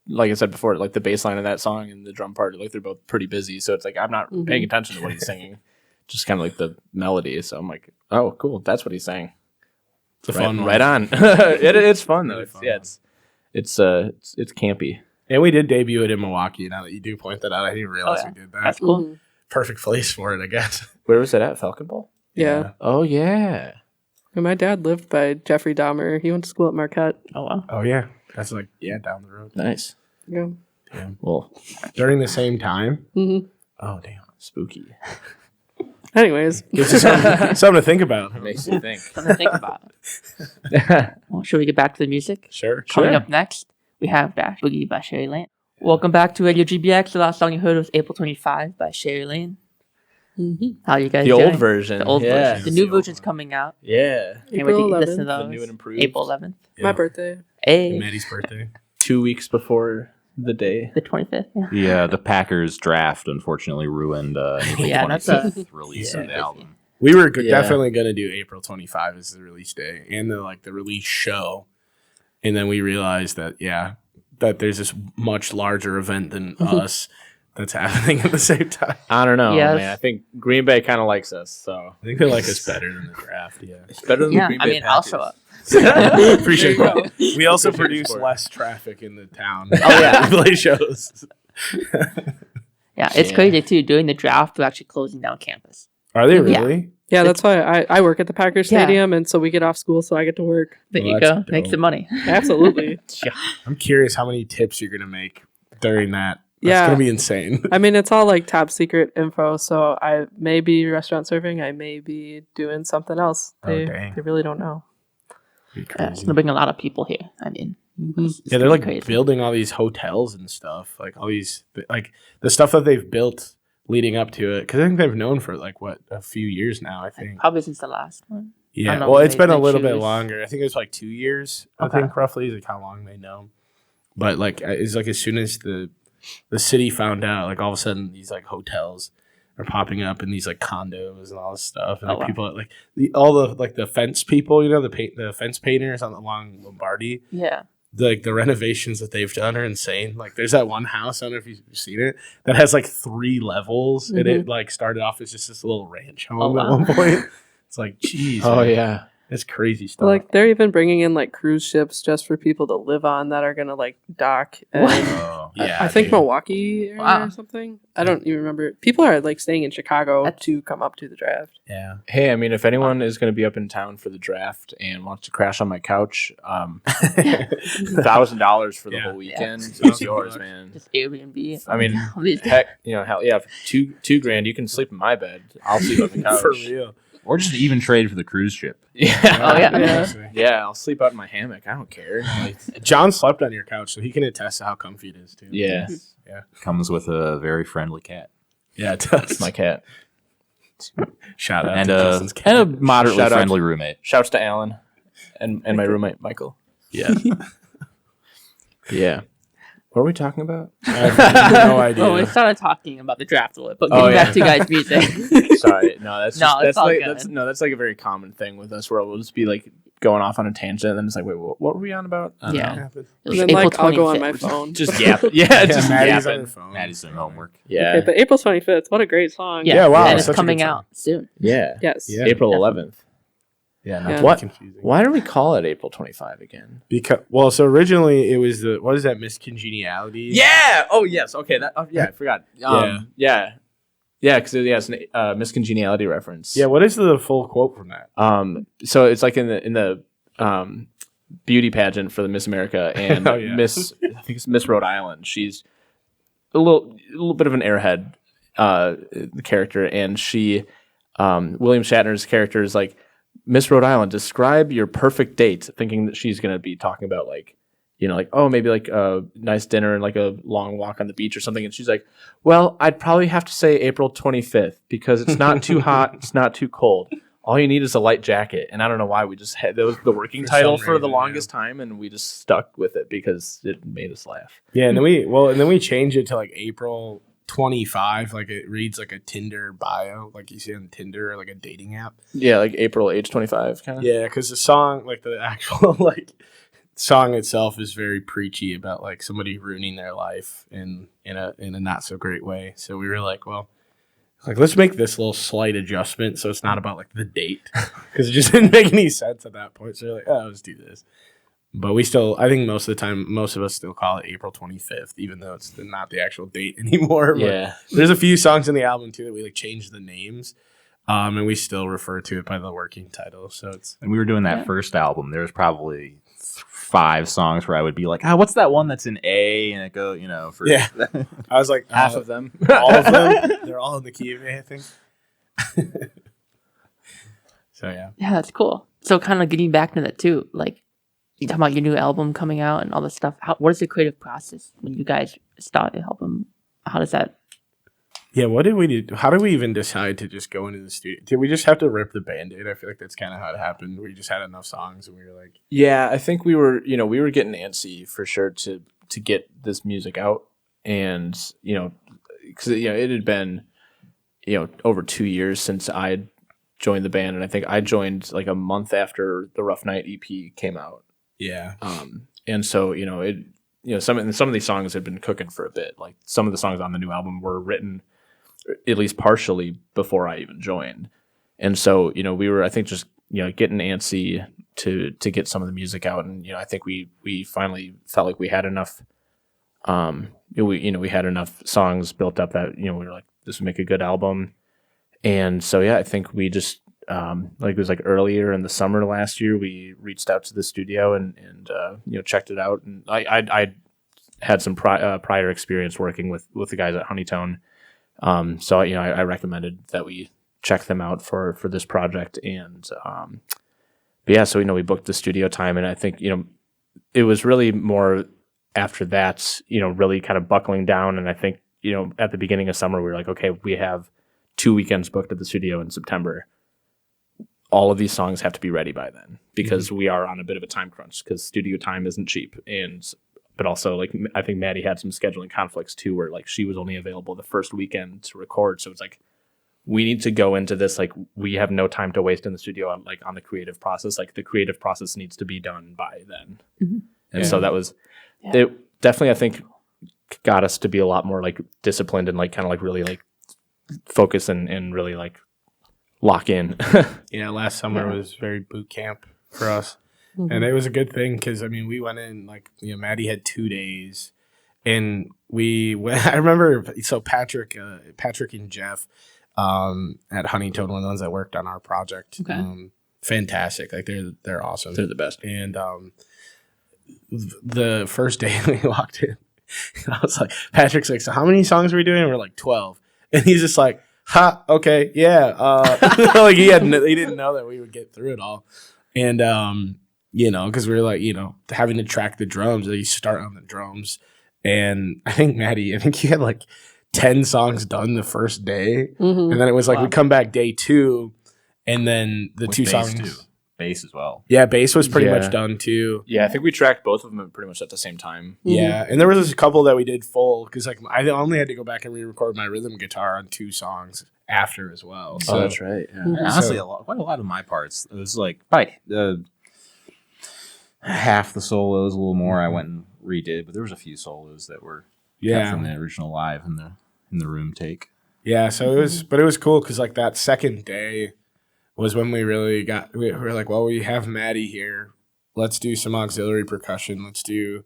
like I said before, like the bass line of that song and the drum part, like they're both pretty busy. So it's like I'm not paying attention to what he's singing, just kind of like the melody. So I'm like, oh, cool, that's what he's saying. It's a fun one. Right on. It's fun though. Really fun. It's campy. And we did debut it in Milwaukee. Now that you do point that out, I didn't realize we did that. That's cool. Perfect place for it, I guess. Where was it at? Falcon Bowl? yeah. Oh yeah. And my dad lived by Jeffrey Dahmer. He went to school at Marquette. Oh, wow. Oh yeah, that's like down the road. Nice. Yeah. Well, During the same time. Mm-hmm. Oh damn, spooky. Anyways, gives you something to think about. Makes you think. Something to think about. Well, should we get back to the music? Sure. Coming up next, we have Bash Boogie by Sherry Lane. Welcome back to Radio GBX. The last song you heard was April 25 by Sherry Lane. How are you guys The doing? old version. The old Yeah. version. The new version's coming out. Yeah. Can't wait to April listen to 11th. those. The new and improved. April 11th. my birthday. Hey, Maddie's birthday. 2 weeks before the day. the 25th. Yeah. Yeah, the Packers draft unfortunately ruined April Yeah, that's a- 25th release of the album. We were Yeah. definitely gonna do April 25 as the release day and the release show, and then we realized that that there's this much larger event than us that's happening at the same time. I don't know, Yes. man. I think Green Bay kind of likes us, so I think they like us better than the draft. Yeah, it's better than Yeah, the Green I Bay mean, I'll Packers. show up. appreciate There you that. We also Appreciate produce support. less traffic in the town. Oh, yeah. we play shows. Yeah, it's Yeah. crazy too. During the draft, we're actually closing down campus. Are they Yeah. really? Yeah, that's why I work at the Packers Yeah. Stadium, and so we get off school, so I get to work. There Well, you that's go. Make dope. some money. Absolutely. I'm curious how many tips you're gonna make during that. That's Yeah. gonna be insane. I mean, it's all like top secret info, so I may be restaurant serving, I may be doing something else. Oh, They, dang. they really don't know. Be Yeah, it's crazy. gonna bring a lot of people here. I mean, it's Yeah, they're gonna like be crazy. building all these hotels and stuff, like all these, like the stuff that they've built leading up to it. Because I think they've known for like a few years now. I think. Probably since the last one. I Yeah. don't know, Well, it's been a they little bit choose- longer. I think it was like 2 years. Okay. I think roughly is like how long they know. But like, it's like as soon as the city found out, like all of a sudden these like hotels are popping up in these like condos and all this stuff, and Oh, like, wow. people like all the like the fence people, the fence painters along Lombardi. Yeah. The renovations that they've done are insane. Like there's that one house, I don't know if you've seen it, that has like 3 levels, and it like started off as just this little ranch home Oh, at wow. one point. It's like, geez. Oh man. yeah. It's crazy stuff. Like they're even bringing in like cruise ships just for people to live on that are gonna like dock. And Oh. yeah, I think dude. Milwaukee area Wow. or something. I don't even remember. People are like staying in Chicago to come up to the draft. Yeah. Hey, I mean, if anyone is going to be up in town for the draft and wants to crash on my couch, $1,000 for the Yeah. whole weekend Yeah. is yours, man. Just Airbnb. I mean, All these- heck, hell yeah, for two grand, you can sleep in my bed. I'll sleep on the couch. For real. Or just even trade for the cruise ship. Yeah. Oh, yeah. Honestly. Yeah, I'll sleep out in my hammock. I don't care. Like, John slept on your couch, so he can attest to how comfy it is too. yeah, Comes with a very friendly cat. Yeah, it does. it's my cat. Shout out And to a, Justin's cat. and a moderately Shout out. friendly roommate. Shouts to Alan and my roommate Michael. Yeah. Yeah. What are we talking about? I have no idea. Oh, we started talking about the draft a little, but Oh, getting yeah. back to you guys' music. Sorry, no, that's No, just, it's that's all like good. that's like a very common thing with us, where we'll just be like going off on a tangent, and then it's like, wait, what were we on about? I don't Yeah. know. It was And then April like I'll go on 25th. my phone. Just yap. Yeah, just Maddie's on her yapping. phone. Maddie's doing homework. Yeah, Okay, but April 25th. What a great song. Yeah, Yeah, wow, and it's such a coming good out soon. yeah. Yes. Yeah. April 11th. Yeah, Yeah. not What? confusing. Why do we call it April 25 again? Because so originally it was the what is that miscongeniality? Yeah. Oh yes. Okay. That. Yeah. I forgot. Yeah. Because it's a miscongeniality reference. Yeah. What is the full quote from that? So it's like in the beauty pageant for the Miss America and Oh, yeah. I think it's Miss Rhode Island. She's a little bit of an airhead, the character, and she, William Shatner's character is like, Miss Rhode Island, describe your perfect date, thinking that she's gonna be talking about like, like, oh, maybe like a nice dinner and like a long walk on the beach or something. And she's like, well, I'd probably have to say April 25th because it's not too hot, it's not too cold. All you need is a light jacket. And I don't know why we just had the working For title some for the reason, longest time, and we just stuck with it because it made us laugh. Yeah, and then we changed it to like April 25, like it reads like a Tinder bio, like you see on Tinder or like a dating app. Yeah, like April age 25 kind of. Yeah, because the song, like the actual like song itself, is very preachy about like somebody ruining their life in a not so great way. So we were like, well, like let's make this little slight adjustment so it's not about like the date, because it just didn't make any sense at that point. So we're like, oh, let's do this. But we still, I think most of the time, most of us still call it April 25th, even though it's not the actual date anymore. But Yeah. there's a few songs in the album too that we like changed the names, and we still refer to it by the working title. So it's And we were doing that first album. There was probably 5 songs where I would be like, what's that one that's in A? And it go, for yeah. I was like Half of them. all of them. They're all in the key of A, I think. So yeah. Yeah, that's cool. So kind of getting back to that too, like you talking about your new album coming out and all this stuff. What is the creative process when you guys start the album? How does that? Yeah, what did we do? How did we even decide to just go into the studio? Did we just have to rip the Band-Aid? I feel like that's kind of how it happened. We just had enough songs and we were like, Yeah, I think we were getting antsy for sure to get this music out, and because it had been over 2 years since I joined the band, and I think I joined like a month after the Rough Night EP came out. yeah. And so some of these songs had been cooking for a bit. Like some of the songs on the new album were written at least partially before I even joined, and so we were, I think, just getting antsy to get some of the music out, and I think we finally felt like we had enough. We had enough songs built up that we were like, this would make a good album, and so I think we just it was like earlier in the summer last year, we reached out to the studio and checked it out, and I had some prior experience working with the guys at Honeytone. So I recommended that we check them out for this project, and but yeah, so we booked the studio time, and I think it was really more after that, really kind of buckling down, and I think at the beginning of summer we were like, okay, we have 2 weekends booked at the studio in September. All of these songs have to be ready by then because we are on a bit of a time crunch because studio time isn't cheap, but also like I think Maddie had some scheduling conflicts too, where like she was only available the first weekend to record. So it's like, we need to go into this, like we have no time to waste in the studio on the creative process. Like the creative process needs to be done by then. Mhm. And so that was, it definitely, I think, got us to be a lot more like disciplined and like kind of like really like focus and really like lock in. Yeah, last summer was very boot camp for us. Mhm. And it was a good thing because, I mean, we went in, like, Maddie had 2 days. And we went, I remember, so Patrick and Jeff at Honeytoad, one of the ones that worked on our project. Okay. Fantastic. Like, they're awesome. They're the best. And the first day we walked in, I was like, Patrick's like, so how many songs are we doing? And we're like 12. And he's just like, ha, okay, yeah. Like he didn't know that we would get through it all. And, because we were like, having to track the drums, you start on the drums. And I think Maddie, you had like 10 songs done the first day. Mhm. And then it was like, we come back day 2, and then the With 2 bass, songs. too. Bass as well. Yeah, bass was pretty Yeah. much done too. Yeah, I think we tracked both of them pretty much at the same time. Yeah, and there was a couple that we did full because like I only had to go back and re-record my rhythm guitar on 2 songs after as well. So Right. Yeah. Mhm. Honestly, quite a lot of my parts. It was like probably half the solos, a little more. I went and redid, but there was a few solos that were kept from the original live in the room take. Yeah, so it was cool because like that second day was when we really we were like, well, we have Maddie here. Let's do some auxiliary percussion. Let's do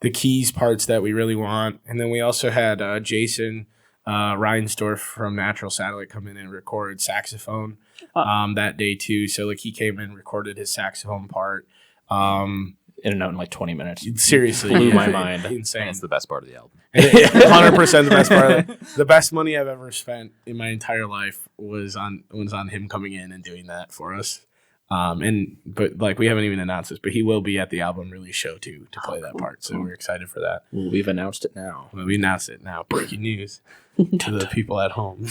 the keys parts that we really want. And then we also had Jason Reinsdorf from Natural Satellite come in and record saxophone that day too. So like he came in, recorded his saxophone part. In and out in like 20 minutes. Seriously, Blew my mind. Insane. And it's the best part of the album. 100% the best part of it. The best money I've ever spent in my entire life was on him coming in and doing that for us. But like we haven't even announced this, but he will be at the album release show too to play that part. So we're excited for that. Well, we've announced it now. Well, we announced it now. Breaking news to the people at home.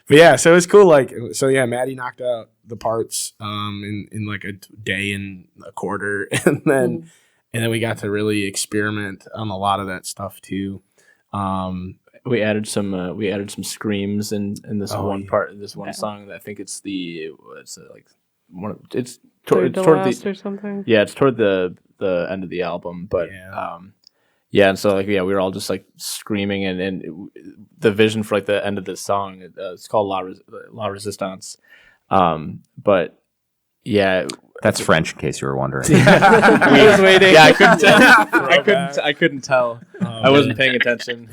But yeah, so it's cool. Like, so yeah, Maddie knocked out the parts in like a day and a quarter, and then we got to really experiment on a lot of that stuff too. We added some screams in this one yeah. part, this one song. I think it's it's Third to toward last the or something. yeah, it's toward the end of the album, but Yeah. and so like we were all just like screaming, and the vision for like the end of this song, it's called La Resistance, but yeah, That's French, in case you were wondering. I was waiting. Yeah, I couldn't tell. I couldn't tell. Oh, I wasn't paying attention.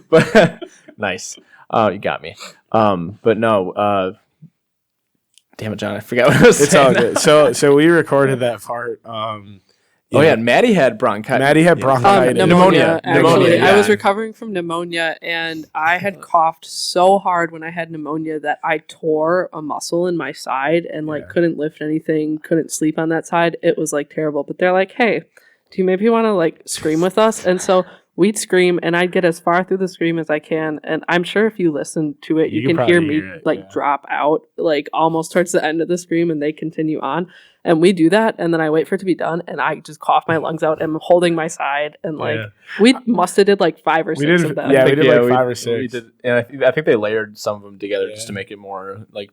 But nice. You got me. But no. Damn it, John! I forgot what I was saying. It's all good. So we recorded that part. And Maddie had bronchitis. Maddie had bronchitis. Pneumonia. Actually, Pneumonia, I was yeah. recovering from pneumonia, and I had coughed so hard when I had pneumonia that I tore a muscle in my side and like couldn't lift anything, couldn't sleep on that side. It was like terrible. But they're like, "Hey, do you maybe want to like scream with us?" And so we'd scream, and I'd get as far through the scream as I can. And I'm sure if you listen to it, you can hear me drop out like almost towards the end of the scream, and they continue on. And we do that, and then I wait for it to be done, and I just cough my lungs out and I'm holding my side. And like we must have did like 5 or 6 of them. Yeah, we did like 5 or 6. We did, and I think they layered some of them together just to make it more like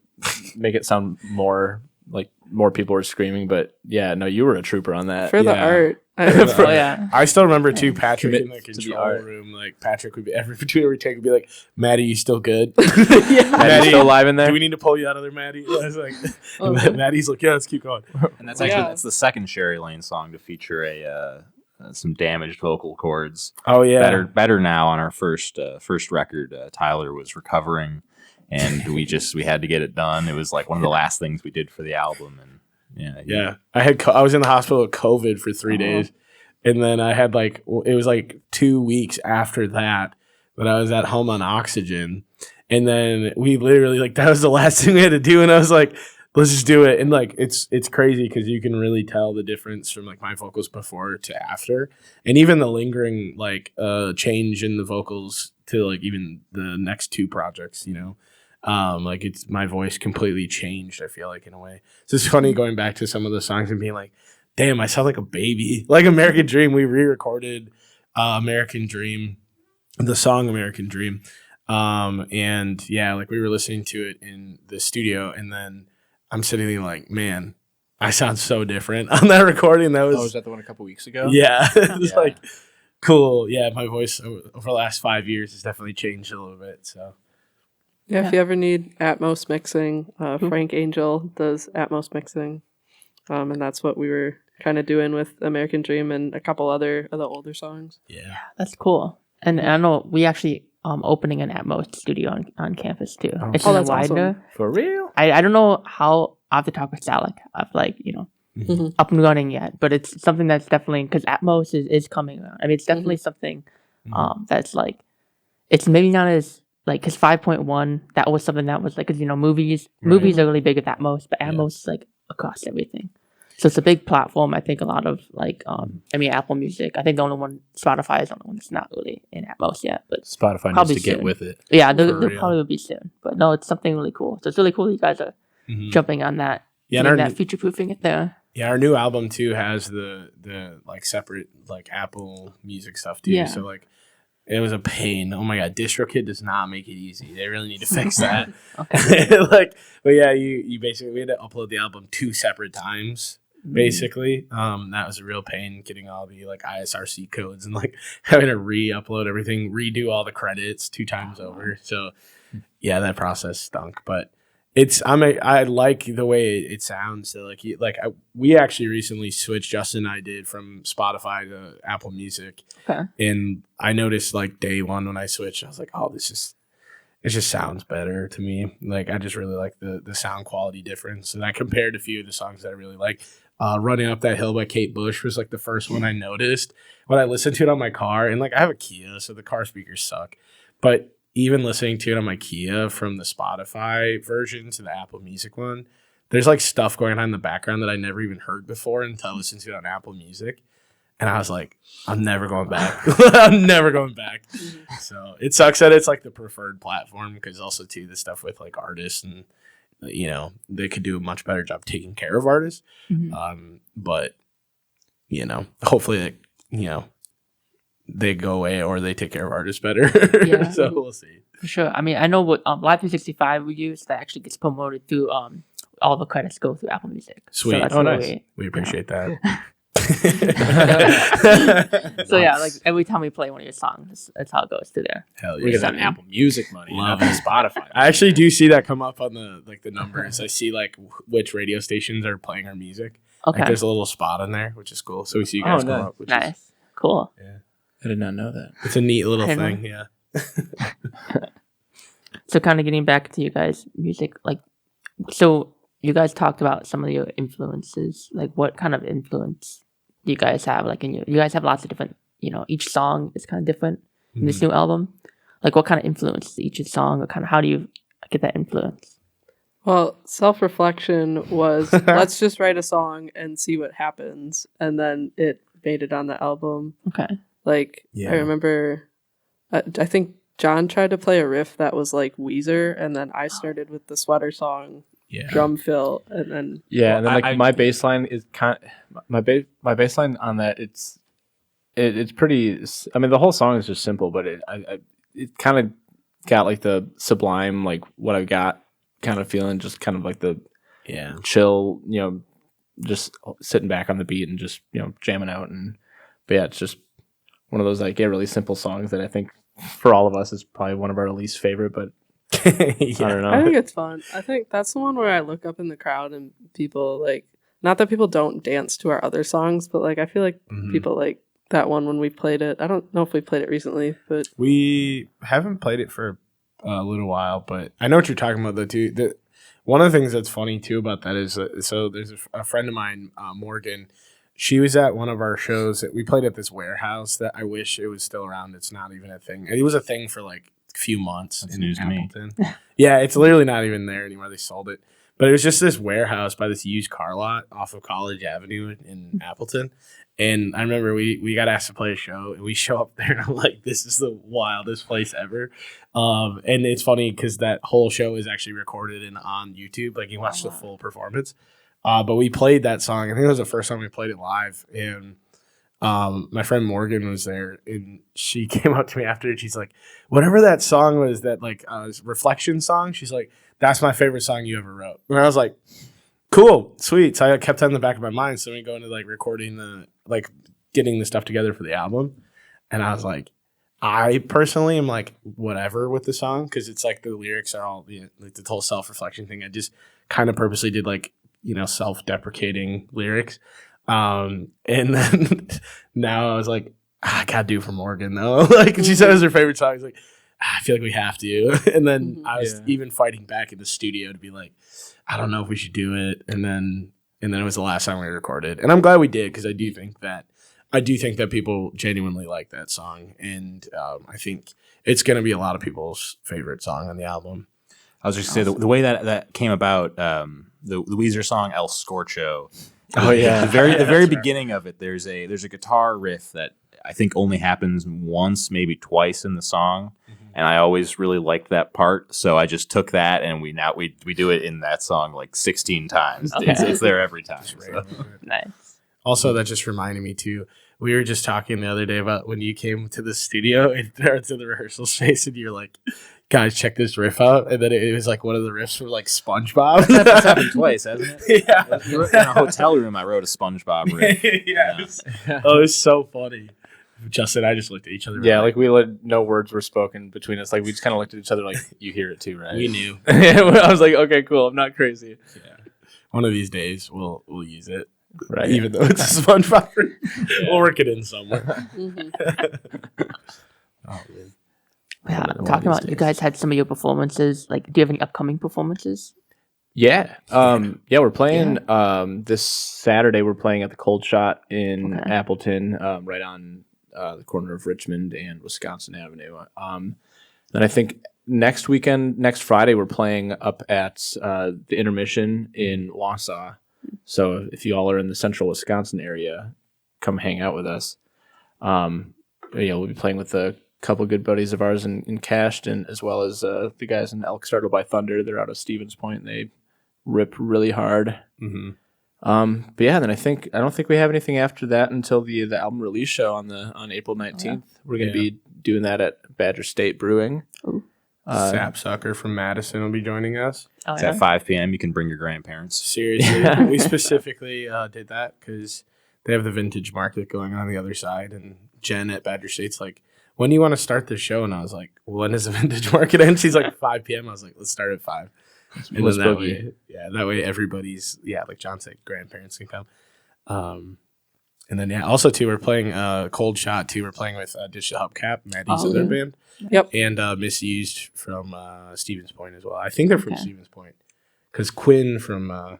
make it sound more like more people were screaming. But yeah, no, you were a trooper on that. For the Yeah. art. Oh yeah. I still remember too, Patrick Commit in the to the control art. room. Like Patrick would be between every take would be like, "Maddie, you still good? Maddie's still alive in there. Do we need to pull you out of there, Maddie?" I was like, Maddie's like, "Yeah, let's keep going." And that's actually that's the second Sherry Lane song to feature some damaged vocal cords. Oh yeah, Better now on our first record. Tyler was recovering, and we had to get it done. It was like one of the last things we did for the album, and yeah. I was in the hospital with COVID for 3 days, and then I had it was like 2 weeks after that I was at home on oxygen, and then we literally that was the last thing we had to do, and I was like, let's just do it. And it's crazy because you can really tell the difference from my vocals before to after, and even the lingering change in the vocals to even the next 2 projects, it's my voice completely changed, I feel like, in a way. So it's funny going back to some of the songs and being like, damn, I sound like a baby. Like American Dream, we re-recorded American Dream, the song American Dream. And yeah, we were listening to it in the studio, and then I'm sitting there like, man, I sound so different on that recording. That was that the one a couple weeks ago? Yeah. It was cool. Yeah, my voice over the last 5 years has definitely changed a little bit. So Yeah, Yeah. if you ever need Atmos mixing, Frank Angel does Atmos mixing. And that's what we were kind of doing with American Dream and a couple other of the older songs. Yeah. That's cool. And I know we actually opening an Atmos studio on campus too. It's Oh, in that's Widener. awesome. For real? I don't know how off the top of Salic of like up and running yet, but it's something that's definitely because Atmos is coming around. I mean, it's definitely something that's like it's maybe not as like because 5.1 that was something that was like because movies are really big at Atmos, but Atmos is like across everything. So it's a big platform. I think a lot of like I mean Apple Music. I think the only one Spotify is the only one that's not really in Atmos yet, but Spotify Probably needs to get soon. with it. yeah, For they'll real. probably be soon. But no, it's something really cool. So it's really cool that you guys are jumping on that. Yeah, Doing and our- that future proofing it there. Yeah, our new album too has the like separate like Apple Music stuff too. Yeah. So like it was a pain. Oh my god, DistroKid does not make it easy. They really need to fix that. Like, but yeah, you basically we had to upload the album 2 separate times. Basically, that was a real pain getting all the like ISRC codes and like having to re-upload everything, redo all the credits 2 times over. So yeah, that process stunk, but I like the way it sounds. So we actually recently switched. Justin and I did from Spotify to Apple Music, Okay. and I noticed like day one when I switched, I was like, oh, it just sounds better to me. Like I just really like the sound quality difference, and I compared a few of the songs that I really like. Running Up That Hill by Kate Bush was like the first one I noticed when I listened to it on my car, and like I have a Kia, so the car speakers suck, but even listening to it on my Kia from the Spotify version to the Apple Music one, there's like stuff going on in the background that I never even heard before until I listened to it on Apple Music. And I was like, I'm never going back. I'm never going back. So it sucks that it's like the preferred platform because also too the stuff with like artists and they could do a much better job taking care of artists. But hopefully they go away or they take care of artists better. Yeah. So we'll see. For sure. I mean, I know what Live 365 we use that actually gets promoted through all the credits go through Apple Music. Sweet. So that's Oh, where nice. We appreciate that. So yeah, like every time we play one of your songs, that's how it goes through there. Hell We yeah. get that Apple Music money, Love not it. Spotify. I actually do see that come up on the numbers. I see like which radio stations are playing our music. Okay. Like there's a little spot on there, which is cool. So we see you guys come nice. up. Which Nice. Cool. I did not know that. It's a neat little I know. thing. Yeah. So kind of getting back to you guys' music, like, so you guys talked about some of your influences. Like, what kind of influence do you guys have? Like, you guys have lots of different, each song is kind of different in this new album. Like, what kind of influence is each song, or kind of how do you get that influence? Well, self-reflection was let's just write a song and see what happens, and then it made it on the album. Okay. Like Yeah. I remember, I think John tried to play a riff that was like Weezer, and then I started with the sweater song, Yeah. drum fill, and then Yeah, and then Well, like my bass line is my bass line on that it's pretty. I mean, the whole song is just simple, but it kind of got like the sublime, like what I've got kind of feeling, just kind of like the chill, just sitting back on the beat and just jamming out. But yeah, it's just one of those like really simple songs that I think for all of us is probably one of our least favorite, but I don't know. I think it's fun. I think that's the one where I look up in the crowd and people like, not that people don't dance to our other songs, but like I feel like people like that one when we played it. I don't know if we played it recently, but We haven't played it for a little while, but I know what you're talking about though too. One of the things that's funny too about that is so there's a friend of mine, Morgan. She was at one of our shows that we played at this warehouse that I wish it was still around. It's not even a thing. It was a thing for like a few months That's in news to me. Appleton. Yeah, it's literally not even there anymore. They sold it. But it was just this warehouse by this used car lot off of College Avenue in Appleton. And I remember we got asked to play a show, and we show up there, and I'm like, this is the wildest place ever. And it's funny because that whole show is actually recorded and on YouTube. Like, you watch the full performance. But we played that song. I think it was the first time we played it live. And my friend Morgan was there, and she came up to me after, and she's like, whatever that song was, that like reflection song, she's like, that's my favorite song you ever wrote. And I was like, cool, sweet. So I kept that in the back of my mind. So we go into like recording getting the stuff together for the album. And I was like, I personally am like whatever with the song because it's like the lyrics are all like the whole self-reflection thing. I just kind of purposely did like self-deprecating lyrics, and then now I was like, I gotta do for Morgan though. Like she said it was her favorite song. I was like, I feel like we have to. And then I was even fighting back in the studio to be like, I don't know if we should do it. And then it was the last time we recorded, and I'm glad we did because I do think that people genuinely like that song, and I think it's going to be a lot of people's favorite song on the album. I was just going to say the way that came about, the Weezer song El Scorcho. Oh yeah, the very beginning of it, there's a guitar riff that I think only happens once, maybe twice in the song, and I always really liked that part. So I just took that, and we do it in that song like 16 times. Okay. It's there every time. So. Nice. Also, that just reminded me too. We were just talking the other day about when you came to the studio and to the rehearsal space, and you're like, "Guys, check this riff out." And then it was like one of the riffs from like SpongeBob. That's happened twice, hasn't it? Yeah. In a hotel room, I wrote a SpongeBob riff. Yeah. Oh, it was so funny. Justin and I just looked at each other. Yeah, like we let no words were spoken between us. Like we just kind of looked at each other like, you hear it too, right? we knew. I was like, okay, cool. I'm not crazy. Yeah. One of these days we'll use it. Right. Even though it's a SpongeBob. We'll work it in somewhere. Oh man. Yeah, One of talking these about you days. guys had some of your performances. Like, do you have any upcoming performances? Yeah. We're playing this Saturday. We're playing at the Cold Shot in Appleton, right on the corner of Richmond and Wisconsin Avenue. Then I think next Friday, we're playing up at the Intermission in Wausau. So if you all are in the central Wisconsin area, come hang out with us. We'll be playing with a couple good buddies of ours in Cashton, as well as the guys in Elk Startled by Thunder. They're out of Stevens Point. And they rip really hard. Mm-hmm. But yeah, then I don't think we have anything after that until the album release show on April 19th. We're gonna be doing that at Badger State Brewing. Ooh. Sapsucker from Madison will be joining us. Oh, It's at 5 p.m. You can bring your grandparents. Seriously, we specifically did that because they have the vintage market going on the other side, and Jen at Badger State's like, when do you want to start the show? And I was like, when is the vintage market end? She's like, 5 p.m. I was like, let's start at 5. And then that way everybody's, like John said, grandparents can come. And then, also, too, we're playing Cold Shot, too. We're playing with Digital Hubcap, Maddie's other band. Yep. And Misused from Stevens Point as well. I think they're from Stevens Point. Because Quinn from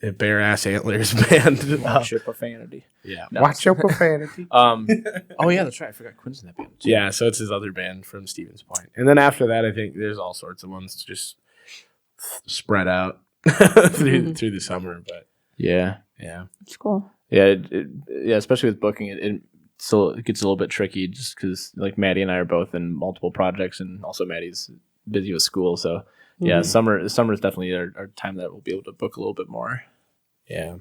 Bare Ass Antlers band. Watch your profanity. Yeah. No. Watch your profanity. Oh yeah, that's right. I forgot Quinn's in that band. Too. Yeah, so it's his other band from Stevens Point. And then after that, I think there's all sorts of ones just spread out through the summer. But Yeah. it's cool. Yeah, especially with booking it gets a little bit tricky just because like Maddie and I are both in multiple projects, and also Maddie's busy with school. So yeah, summer is definitely our time that we'll be able to book a little bit more. yeah.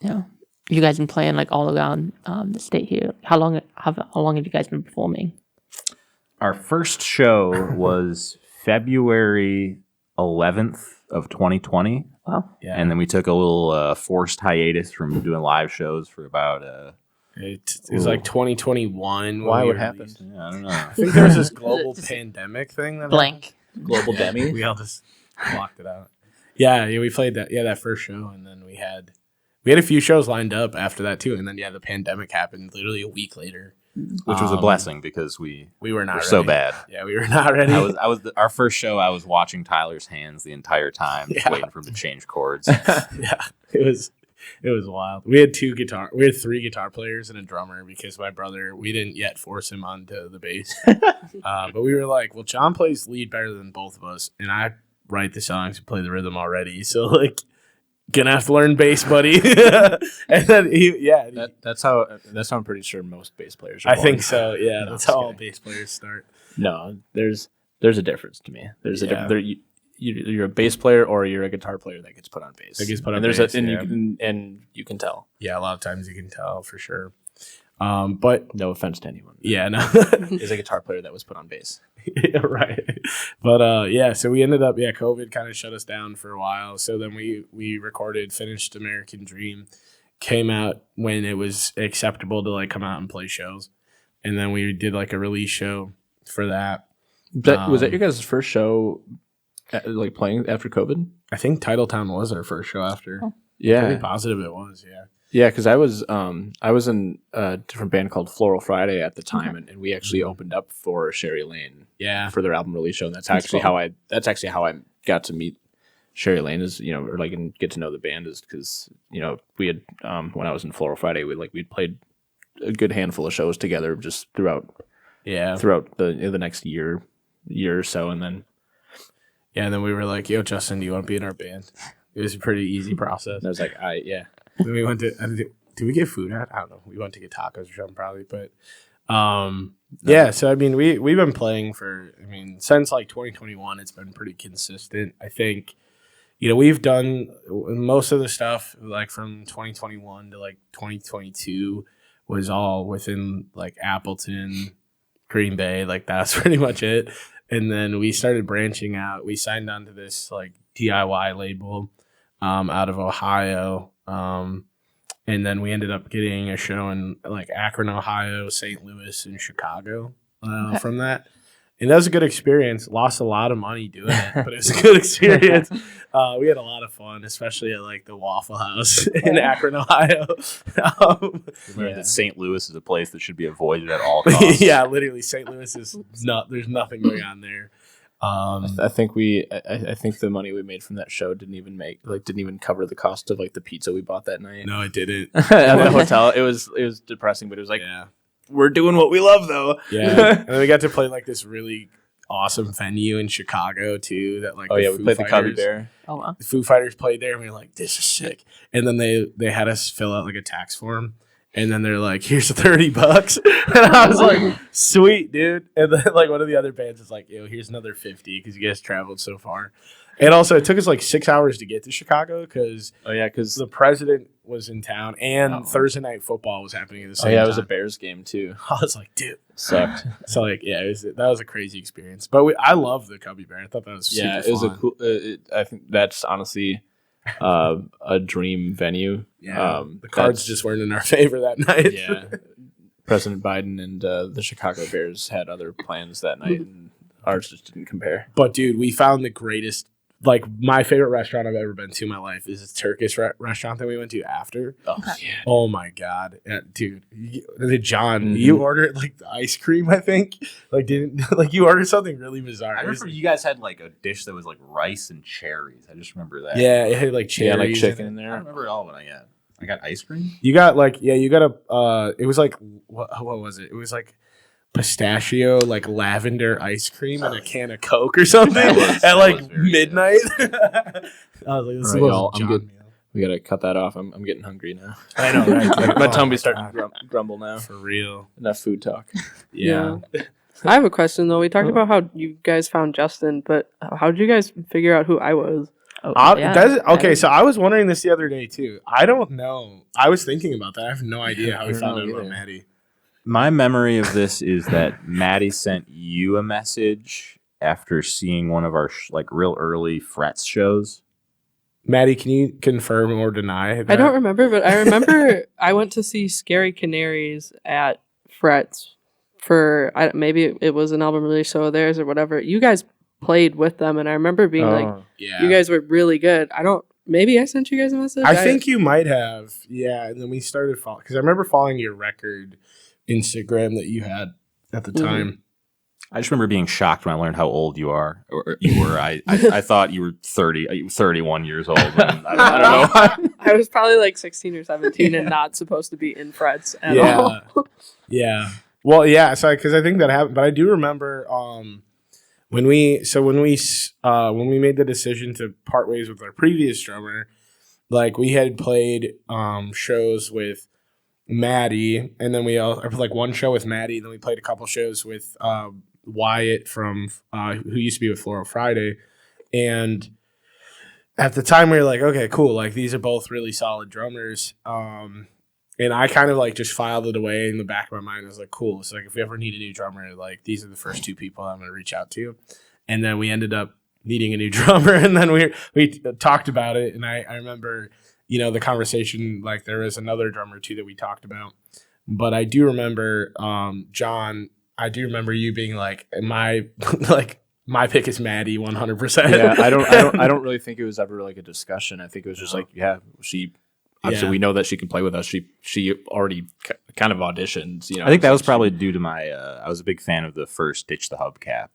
Yeah. You guys been playing like all around the state here. How long have you guys been performing? Our first show was February 11th of 2020. Wow. Yeah. And then we took a little forced hiatus from doing live shows for about It was like 2021. Why when would we happen? released. I don't know. I think there was this global pandemic thing that Blank. Global happened. Demi. We all just blocked it out. Yeah, we played that first show, and then we had a few shows lined up after that too, and then the pandemic happened literally a week later, Which was a blessing because we we were not were ready. so bad. Yeah, we were not ready. Our first show. I was watching Tyler's hands the entire time, just waiting for him to change chords. Yeah, it was wild. We had 3 guitar players and a drummer because my brother, we didn't yet force him onto the bass. But we were like, well, John plays lead better than both of us, and I write the songs and play the rhythm already. So like, gonna have to learn bass, buddy. And then That's how I'm pretty sure most bass players are I born. think so. Yeah, No, that's just how all kidding. bass players start. No, there's a difference to me. There's a Yeah. difference. You're a bass player or you're a guitar player that gets put on bass. That gets put on and there's bass, and yeah. you can tell. Yeah, a lot of times you can tell for sure. But No offense to anyone. yeah, no. Is a guitar player that was put on bass. Yeah, right. But so we ended up, COVID kind of shut us down for a while. So then we recorded Finished American Dream, came out when it was acceptable to like come out and play shows. and then we did like a release show for that. Was that your guys' first show, like playing after COVID? I think Titletown was our first show after. Yeah, Pretty positive it was. Yeah. yeah. Because I was in a different band called Floral Friday at the time, and we actually opened up for Sherry Lane Yeah. for their album release show. And that's actually how I got to meet Sherry Lane, is or like and get to know the band, is because we had when I was in Floral Friday, we'd played a good handful of shows together just throughout the next year or so, and then And then we were like, "Yo, Justin, do you want to be in our band?" It was a pretty easy process. I was like, yeah. Then we went to. Did we get food at? I don't know. We went to get tacos or something probably, but yeah. So I mean, we've been playing for. I mean, since like 2021, it's been pretty consistent. I think, we've done most of the stuff like from 2021 to like 2022 was all within like Appleton, Green Bay. Like that's pretty much it. And then we started branching out. We signed on to this like DIY label out of Ohio. And then we ended up getting a show in like Akron, Ohio, St. Louis, and Chicago from that. And that was a good experience. Lost a lot of money doing it, but it was a good experience. We had a lot of fun, especially at like the Waffle House in Akron, Ohio. Remember that St. Louis is a place that should be avoided at all costs. Yeah, literally, St. Louis is there's nothing going on there. I think the money we made from that show didn't even cover the cost of like the pizza we bought that night. No, it didn't. At the hotel. It was depressing, but it was like, Yeah. we're doing what we love though. Yeah. And then we got to play like this really awesome venue in Chicago too. That like we played the Cubby Bear. Oh wow. The Foo Fighters played there, and we were like, "This is sick." And then they had us fill out like a tax form, and then they're like, "Here's $30," and I was like, "Sweet, dude." And then like one of the other bands is like, "Yo, here's another 50 because you guys traveled so far." And also, it took us like 6 hours to get to Chicago because the president was in town and Thursday night football was happening at the same time. It was a Bears game too. I was like, dude, sucked. So like, that was a crazy experience. But I love the Cubby Bear. I thought that was super it was fun. a cool. I think that's honestly a dream venue. Yeah, the Cards just weren't in our favor that night. Yeah, President Biden and the Chicago Bears had other plans that night, and ours just didn't compare. But dude, we found the greatest. Like my favorite restaurant I've ever been to in my life is this Turkish restaurant that we went to after. Oh my god, dude! John, you ordered like the ice cream. I think you ordered something really bizarre. I remember you guys had like a dish that was like rice and cherries. I just remember that. Yeah, it had like cherries, like chicken in there. I remember it all, but I got ice cream. You got it was like what was it? It was like pistachio, like lavender ice cream and a can of Coke or something at like midnight. I was like, this is y'all, I'm John good. meal. We gotta cut that off. I'm getting hungry now. I know, right? My tummy's starting to grumble now. For real. Enough food talk. Yeah. I have a question though. We talked about how you guys found Justin, but how did you guys figure out who I was? So I was wondering this the other day too. I don't know. I was thinking about that. I have no idea how we found out about Maddie. My memory of this is that Maddie sent you a message after seeing one of our real early Frets shows. Maddie, can you confirm or deny that? I don't remember, but I remember I went to see Scary Canaries at Frets for maybe it was an album release show of theirs or whatever. You guys played with them, and I remember being you guys were really good. Maybe I sent you guys a message. I think you might have. Yeah, and then we started following because I remember following your record Instagram that you had at the time. I just remember being shocked when I learned how old you are, or you were. I thought you were 31 years old. I don't know. I was probably like 16 or 17 and not supposed to be in Frets at all. Yeah. Well, yeah. So because I think that happened, but I do remember when we made the decision to part ways with our previous drummer, like we had played shows with Maddie, and then we like one show with Maddie, and then we played a couple shows with Wyatt from who used to be with Floral Friday, and at the time we were like, okay, cool, like these are both really solid drummers, and I kind of like just filed it away in the back of my mind. I was like, cool, it's like if we ever need a new drummer, like these are the first two people I'm going to reach out to, and then we ended up needing a new drummer, and then we talked about it, and I remember, the conversation, like there was another drummer too that we talked about, But I do remember, John, I do remember you being like, my like my pick is Maddie 100%. Yeah, I don't really think it was ever like a discussion. I think it was just like, yeah, she obviously we know that she can play with us. She already kind of auditioned, you know. I think that was probably due to my. I was a big fan of the first Ditch the Hubcap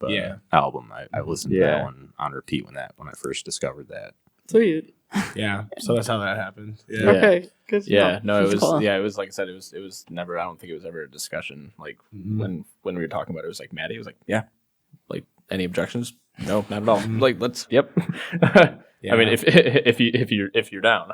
album. I listened to that one on repeat when I first discovered that. Sweet. Yeah, so that's how that happened. Yeah. Okay. Good. Yeah, no, it That's was cool. it was like I said, it was never. I don't think it was ever a discussion. Like when we were talking about it, it was like Maddie was like, yeah, like any objections? No, not at all. Like let's. Yep. Yeah. I mean, if you're down.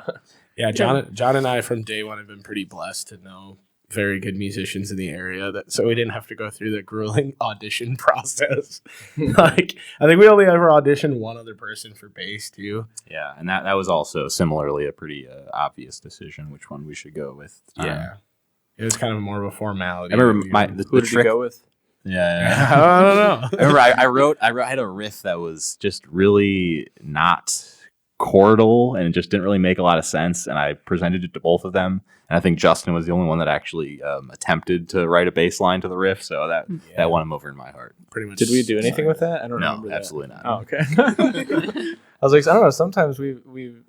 Yeah, John and I from day one have been pretty blessed to know very good musicians in the area, so we didn't have to go through the grueling audition process. Like, I think we only ever auditioned one other person for bass too. Yeah, and that was also similarly a pretty obvious decision which one we should go with. Yeah, it was kind of more of a formality. I remember Who the did you trick. go with? Yeah. I don't know. I remember I had a riff that was just really not chordal and it just didn't really make a lot of sense. And I presented it to both of them. And I think Justin was the only one that actually attempted to write a bass line to the riff. So that won him over in my heart. Pretty much. Did we do anything with that? I don't No, remember that. absolutely not. Oh, okay. I was like, I don't know. Sometimes I don't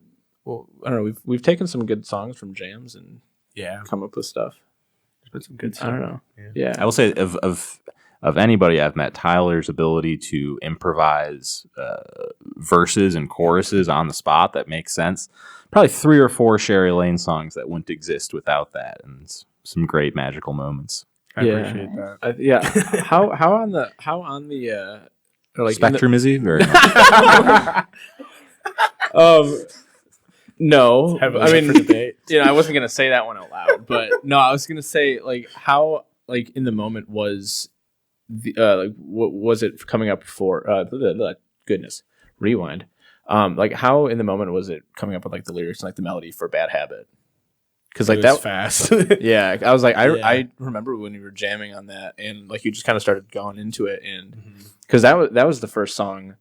know. We've taken some good songs from jams and Yeah, come up with stuff. there's been some good I stuff. don't know. Yeah. Yeah. I will say of anybody I've met, Tyler's ability to improvise verses and choruses on the spot that makes sense. Probably 3 or 4 Sherry Lane songs that wouldn't exist without that, and some great magical moments. I appreciate that. Yeah. How on the or like Spectrum is he? Very much. no, Heavily I mean, for debate. I wasn't gonna say that one out loud, but no, I was gonna say like how like in the moment was the like what was it coming up for goodness rewind like how in the moment was it coming up with like the lyrics and like the melody for Bad Habit, because like It was that fast. yeah, I was like Yeah. I remember when we were jamming on that and like you just kind of started going into it, and because that was the first song,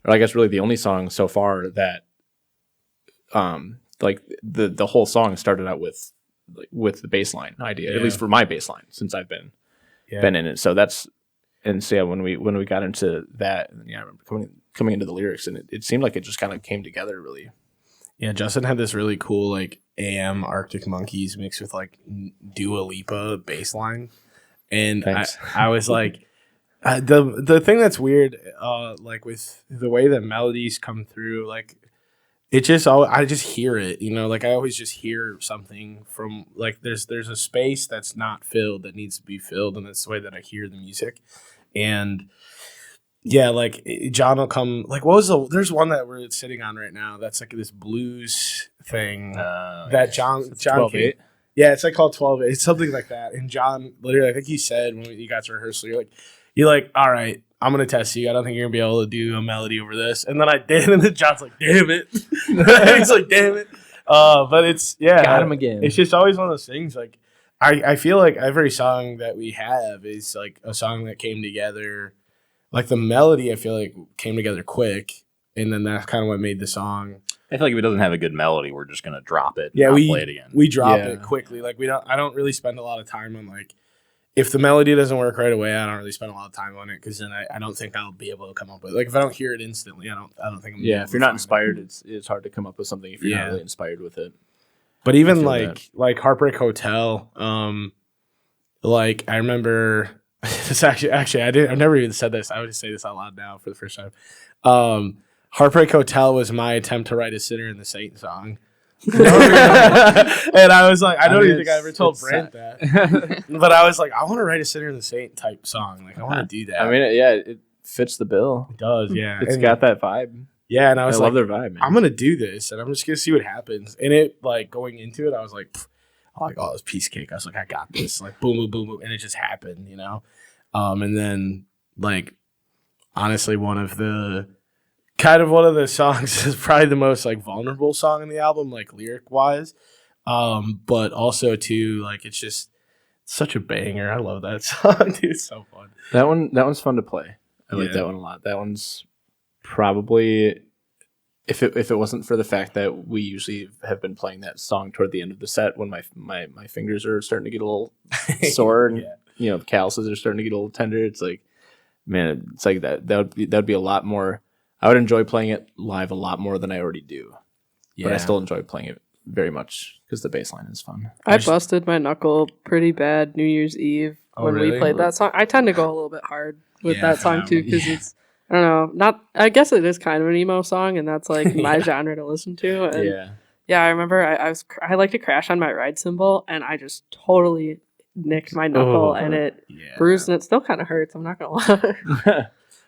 or I guess really the only song so far that like the whole song started out with the bass line idea, at Yeah. least for my bass line since I've been in it. So that's, and so yeah, when we got into that, yeah, I remember coming into the lyrics, and it seemed like it just kind of came together really. Yeah, Justin had this really cool like AM Arctic Monkeys mixed with like Dua Lipa bass line, and Thanks. I was like, the thing that's weird, like with the way that melodies come through, like it just I just hear it, like I always just hear something from like there's a space that's not filled that needs to be filled, and that's the way that I hear the music, and. Yeah, like John will come. Like, there's one that we're sitting on right now. That's like this blues thing that John 12/8? came. Yeah, it's like called 12. It's something like that. And John, literally, I think he said when you got to rehearsal, you're like, all right, I'm gonna test you. I don't think you're gonna be able to do a melody over this. And then I did, and then John's like, damn it. He's like, damn it. But it's Got him again. It's just always one of those things. Like, I feel like every song that we have is like a song that came together. Like the melody, I feel like came together quick, and then that's kind of what made the song. I feel like if it doesn't have a good melody, we're just gonna drop it. Yeah, and not play it again. we drop Yeah. it quickly. Like I don't really spend a lot of time on like if the melody doesn't work right away. I don't really spend a lot of time on it because then I don't think I'll be able to come up with like if I don't hear it instantly, I don't think I'm gonna be Yeah, able if to you're not find it. inspired, it's hard to come up with something if you're Yeah. not really inspired with it. But even feel like Heartbreak Hotel, like I remember it's actually I've never even said this. I would just say this out loud now for the first time. Heartbreak Hotel was my attempt to write a Sinner and the Saint song. And I was like, I don't even think I ever told Brent that. But I was like, I want to write a Sinner and the Saint type song. Like I want to do that. I mean, it fits the bill. it does, yeah. It's And- got that vibe. yeah, and I I was love like, their vibe, man. I'm gonna do this, and I'm just gonna see what happens. And it like going into it, I was like, oh, it was piece of cake. I was like, I got this. Like boom, boom, boom, boom, and it just happened, And then like honestly, one of the songs is probably the most like vulnerable song in the album, like lyric wise, but also too like it's just such a banger. I love that song, dude. It's so fun. That one's fun to play. I like Yeah. that one a lot. That one's probably if it wasn't for the fact that we usually have been playing that song toward the end of the set when my fingers are starting to get a little sore and calluses are starting to get a little tender, it's like, man, it's like that would be a lot more. I would enjoy playing it live a lot more than I already do, but I still enjoy playing it very much because the bass line is fun. I busted my knuckle pretty bad New Year's Eve when we played that song. I tend to go a little bit hard with that song too because it's, I don't know, I guess it is kind of an emo song, and that's like my genre to listen to. And I remember I like to crash on my ride cymbal, and I just totally nicked my knuckle, and it bruised, and it still kind of hurts. I'm not gonna lie.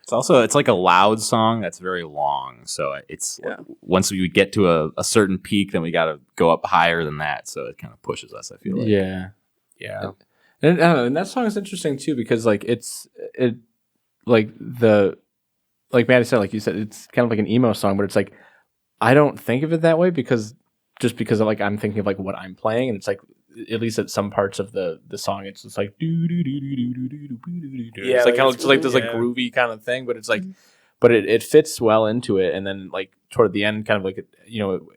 It's like a loud song that's very long. So it's once we get to a certain peak, then we got to go up higher than that. So it kind of pushes us, I feel like. Yeah. And I don't know, and that song is interesting too because like like Maddie said, like you said, it's kind of like an emo song, but it's like I don't think of it that way because like I'm thinking of like what I'm playing, and it's like at least at some parts of the song, it's just like do do do do do do do do do. It's like kind of just like this like groovy kind of thing, but it's like, but it fits well into it, and then like toward the end, kind of like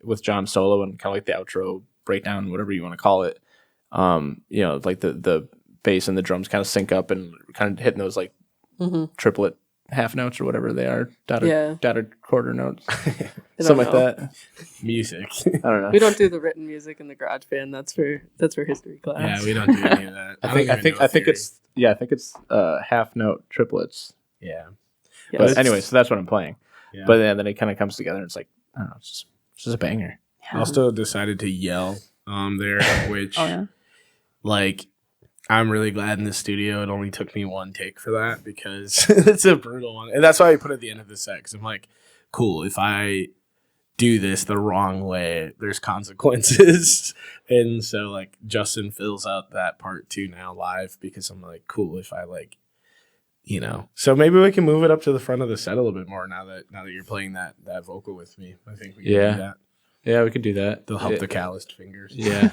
with John's solo and kind of like the outro breakdown, whatever you want to call it, like the bass and the drums kind of sync up and kind of hitting those like triplet half notes or whatever they are, dotted quarter notes, something like that. Music. I don't know. We don't do the written music in the garage band. That's for history class. Yeah, we don't do any of that. I think it's half note triplets. Yeah. But anyway, so that's what I'm playing. Yeah. But then it kind of comes together and it's like, I don't know, it's just a banger. I also decided to yell there, which like I'm really glad in the studio it only took me one take for that because it's a brutal one. And that's why I put it at the end of the set, because I'm like, cool, if I do this the wrong way, there's consequences. And so like Justin fills out that part too now live because I'm like, cool, if I like, so maybe we can move it up to the front of the set a little bit more now that you're playing that vocal with me. I think we can do that. Yeah, we could do that. They'll help the calloused fingers. Yeah.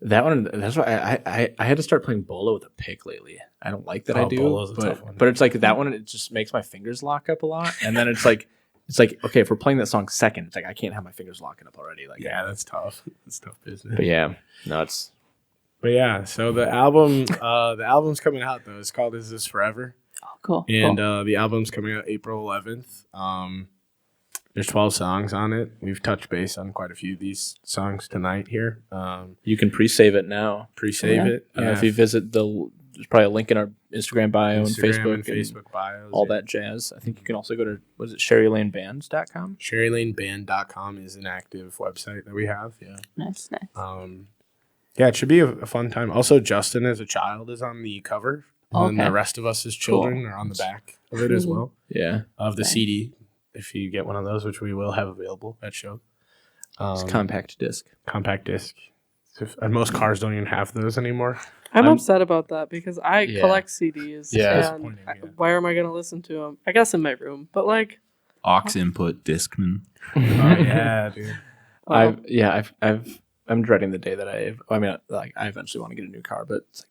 That one, that's why I had to start playing bolo with a pick lately. I don't like that I do, bolo's a tough one. but it's like that one, it just makes my fingers lock up a lot. And then it's like, okay, if we're playing that song second, it's like, I can't have my fingers locking up already. Like, that's tough. That's tough business. But yeah, no, it's. But yeah, so the album's coming out though. It's called "Is This Forever?" Oh, cool. And the album's coming out April 11th. There's 12 songs on it. We've touched base on quite a few of these songs tonight here. You can pre-save it now. Pre-save it. If you visit there's probably a link in our Instagram bio and Facebook bios, all that jazz. I think you can also go to, SherryLaneBands.com? SherryLaneBand.com is an active website that we have. Yeah. Nice. It should be a fun time. Also, Justin as a child is on the cover. And then the rest of us as children are on the back of it as well. Yeah. Of the CD. If you get one of those, which we will have available at show. It's compact disc. Compact disc. And most cars don't even have those anymore. I'm upset about that because I collect CDs. Yeah. And where am I going to listen to them? I guess in my room. But like... Aux input Discman. Oh, yeah, dude. I'm dreading the day that I eventually want to get a new car, but it's like,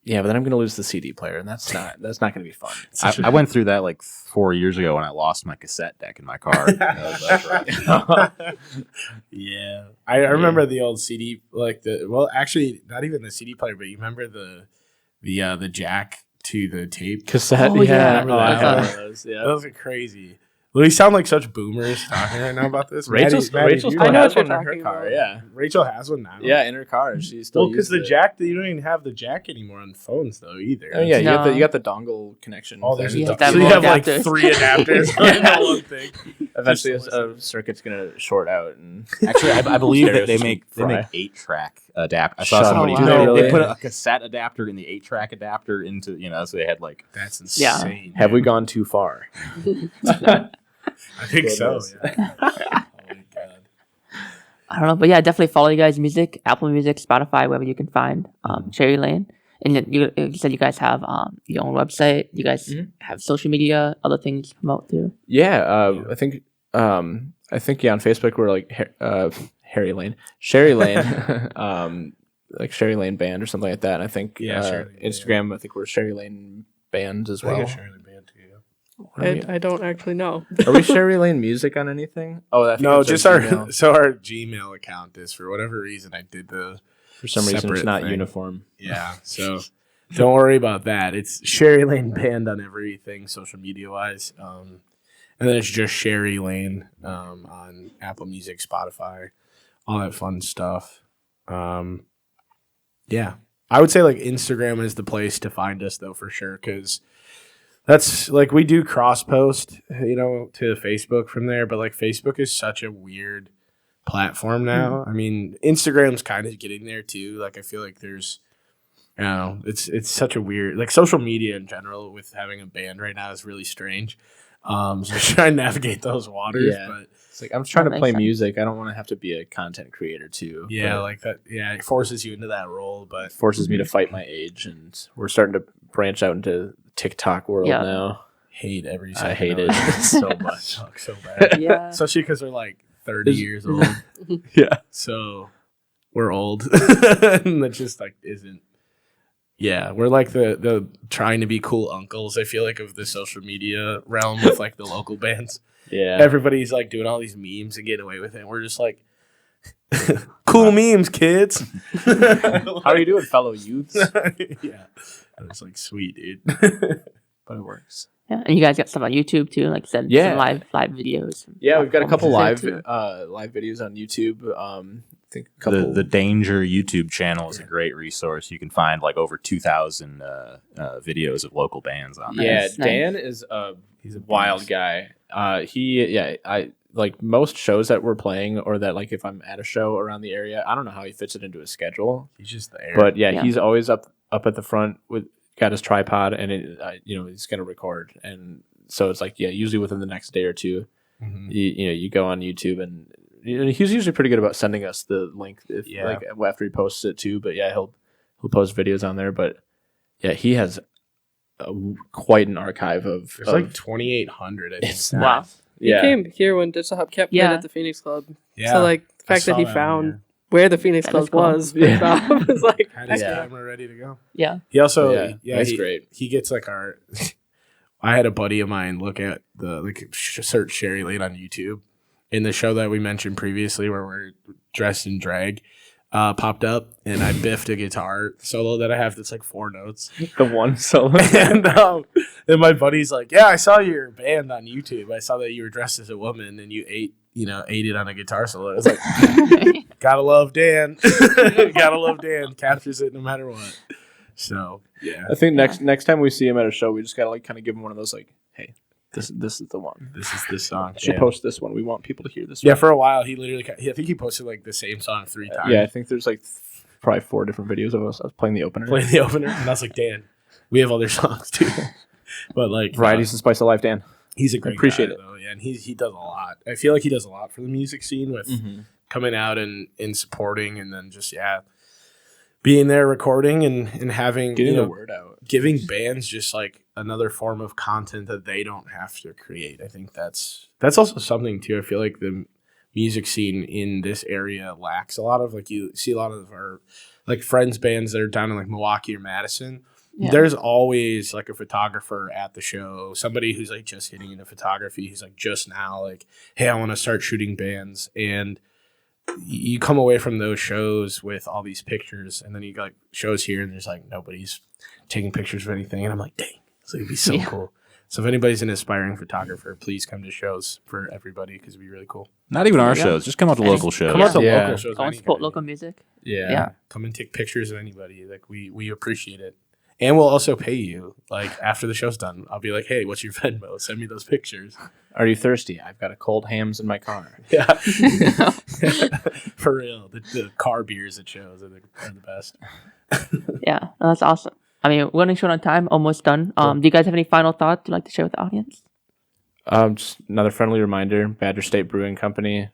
but then I'm going to lose the CD player, and that's not going to be fun. I went through that like 4 years ago when I lost my cassette deck in my car. That's right. Yeah, I remember the old CD, actually not even the CD player, but you remember the jack to the tape cassette. Oh, yeah. I had one of those. Yeah, those are crazy. We sound like such boomers talking right now about this. Rachel still has one in her car. Yeah, Rachel has one now. Yeah, in her car, she still. Because the jack, you don't even have the jack anymore on phones though either. Oh yeah, you got the dongle connection. Oh, there's so you have like 3 adapters on one thing. Eventually, a circuit's gonna short out, and actually, I believe that they make 8-track adapter. I saw somebody do that. They put a cassette adapter in the 8-track adapter into so they had like. That's insane. Have we gone too far? I think so. Yeah. Oh my God. I don't know, but yeah, definitely follow you guys' music, Apple Music, Spotify, wherever you can find Cherry Lane. And you said you guys have your own website. You guys have social media, other things to promote too. Yeah, I think on Facebook we're like Sherry Lane, like Sherry Lane Band or something like that. And I think Instagram, I think we're Sherry Lane Band as well. Sherry Lane Band too. I don't actually know. Are we Sherry Lane Music on anything? Oh, I think No, it's just Gmail. our Gmail account is, for whatever reason, I did the For some reason, it's separate not thing. uniform. Yeah, so don't worry about that. It's Sherry Lane Band on everything social media wise, and then it's just Sherry Lane on Apple Music, Spotify, all that fun stuff. Yeah, I would say like Instagram is the place to find us though, for sure, because that's like we do cross post, to Facebook from there, but like Facebook is such a weird platform now. I mean, Instagram's kind of getting there too. Like I feel like there's, I don't know, it's such a weird, like social media in general with having a band right now is really strange. So try and navigate those waters. Yeah. But It's like I'm trying to makes play sense. music. I don't want to have to be a content creator too. yeah, but like that. Yeah, it forces you into that role. But it forces me to fight my age, and we're starting to branch out into TikTok world Yeah. now. hate every I second. hate of it so much. Sucks so bad. Yeah. Especially because they're like 30 Is- years old. Yeah. So we're old. And that just like isn't. Yeah, we're like the trying to be cool uncles, I feel like, of the social media realm with like the local bands. Yeah. Everybody's like doing all these memes and getting away with it. We're just like, cool memes, kids. How are you doing, fellow youths? Yeah. And it's like, sweet, dude. But it works. Yeah, and you guys got stuff on YouTube too, like you said, Yeah. some live videos. Yeah, we've got a couple live performances live videos on YouTube. I think a couple. The Danger YouTube channel is a great resource. You can find like over 2,000 videos of local bands on there. Yeah, Nice, Dan is he's a wild guy. I like most shows that we're playing, or that like if I'm at a show around the area, I don't know how he fits it into his schedule. He's just there. But Yeah. he's always up at the front with got his tripod, and he's gonna record, and so it's like usually within the next day or two, Mhm. you go on YouTube, and he's usually pretty good about sending us the link like after he posts it too. But he'll post videos on there. But he has quite an archive of. There's like 2,800, I think. It's Wow. He came here when Digital Hub kept playing Yeah. at the Phoenix Club. Yeah. So like the I fact that saw he that found on where the Phoenix That Club is cool. was, Yeah. was like Had his Yeah. camera ready to go. Yeah. He also, That's he, great. He gets like our. I had a buddy of mine look at search Sherry Lane on YouTube, in the show that we mentioned previously where we're dressed in drag. Popped up, and I biffed a guitar solo that I have that's like 4 notes. The one solo. And my buddy's like, "Yeah, I saw your band on YouTube. I saw that you were dressed as a woman and you ate it on a guitar solo." I was like, "Gotta love Dan. Gotta love Dan. Captures it no matter what." So yeah, I think next time we see him at a show, we just gotta like kind of give him one of those like, hey, this is the one. this is this song. Should Yeah. post this one. We want people to hear this. Yeah, one. for a while he literally. I think he posted like the same song 3 times. Yeah, I think there's like probably 4 different videos of us playing the opener. Playing the opener, and I was like, "Dan, we have other songs too." But like Variety's the spice of life, Dan. he's a great appreciate guy, it. though. Yeah, and he does a lot. I feel like he does a lot for the music scene with coming out and supporting, and then just being there recording and having Getting the word out. giving bands just like another form of content that they don't have to create. I think that's also something too. I feel like the music scene in this area lacks a lot of, like, you see a lot of our like friends bands that are down in like Milwaukee or Madison. Yeah. There's always like a photographer at the show, somebody who's like just hitting into photography. He's like just now like, hey, I want to start shooting bands. And you come away from those shows with all these pictures, and then you got like shows here and there's like nobody's taking pictures of anything. And I'm like, dang, so it'd be so cool. So if anybody's an aspiring photographer, please come to shows for everybody, because it'd be really cool. Not even our Yeah. shows. Just come out to local shows. Come out to Yeah. local shows. Go and any support kind. local music. Yeah. Yeah. Come and take pictures of anybody. Like we appreciate it. And we'll also pay you. Like after the show's done, I'll be like, hey, what's your Venmo? Send me those pictures. Are you thirsty? I've got a cold Hams in my car. Yeah. For real. The car beers at shows are the best. Yeah, that's awesome. I mean, we're running short on time, almost done. Do you guys have any final thoughts you'd like to share with the audience? Just another friendly reminder: Badger State Brewing Company,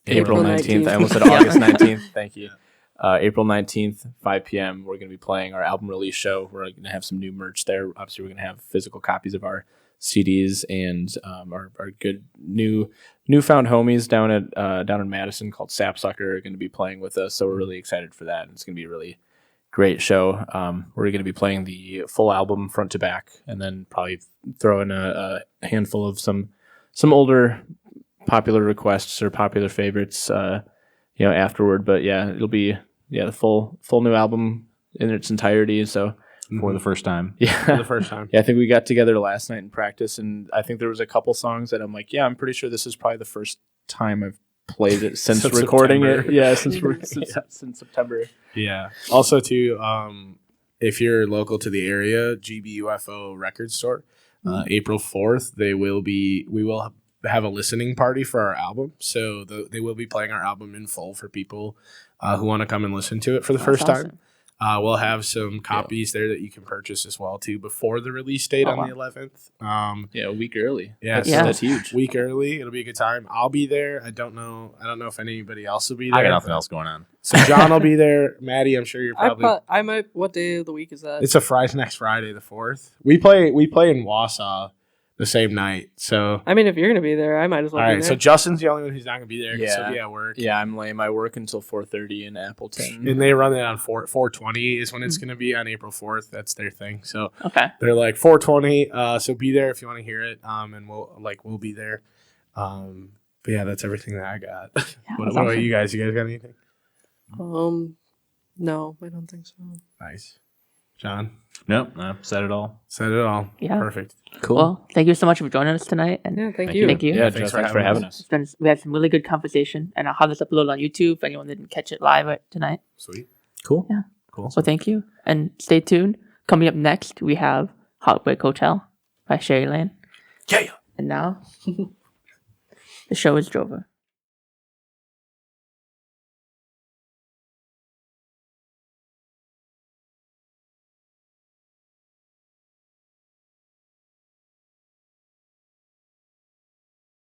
April April 19th. 19th. I almost said August 19th. Thank you. April 19th, 5 p.m. We're going to be playing our album release show. We're going to have some new merch there. Obviously, we're going to have physical copies of our CDs and our good newfound homies down in Madison called Sapsucker are going to be playing with us. So we're really excited for that. And it's going to be a really great show. We're going to be playing the full album front to back, and then probably throw in a handful of some older popular requests or popular favorites, afterward. But yeah, it'll be the full new album in its entirety. So For the first time. yeah, For the first time. yeah, I think we got together last night in practice, and I think there was a couple songs that I'm like, yeah, I'm pretty sure this is probably the first time I've played it since Since recording September. it. Yeah, since September. Yeah. Also, too, if you're local to the area, GBUFO Record Store, April 4th, we will have a listening party for our album. So they will be playing our album in full for people who want to come and listen to it for the first awesome. time. We'll have some copies there that you can purchase as well too before the release date on the 11th. Yeah, a week early. Yeah, that's, so that's huge. week early. It'll be a good time. I'll be there. I don't know if anybody else will be there. I got nothing else going on. So John will be there. Maddie, I'm sure you're probably. I might. What day of the week is that? It's a Friday, next Friday, the 4th. We play in Wausau the same night. So I mean, if you're gonna be there, I might as well. all be right. there. So Justin's the only one who's not gonna be there. 'Cause Yeah. he'll be at work. Yeah, I'm lame. I work until 4:30 in Appleton. And they run it on 420 is when it's gonna be on April 4th. That's their thing. So Okay. they're like 420. So be there if you want to hear it. And we'll be there. But yeah, that's everything that I got. What that's about awesome. you guys? You guys got anything? No, I don't think so. Nice. John, Nope, said it all. said it all. Yeah. Perfect. Cool. Well, thank you so much for joining us tonight. And Yeah, thank you. Thank you. Yeah, Thanks thanks for for having having us. we had some really good conversation, and I'll have this uploaded on YouTube if anyone didn't catch it live tonight. Sweet. Cool. Yeah. Cool. So thank you, and stay tuned. Coming up next, we have Heartbreak Hotel by Sherry Lane. Yeah. And now, the show is over.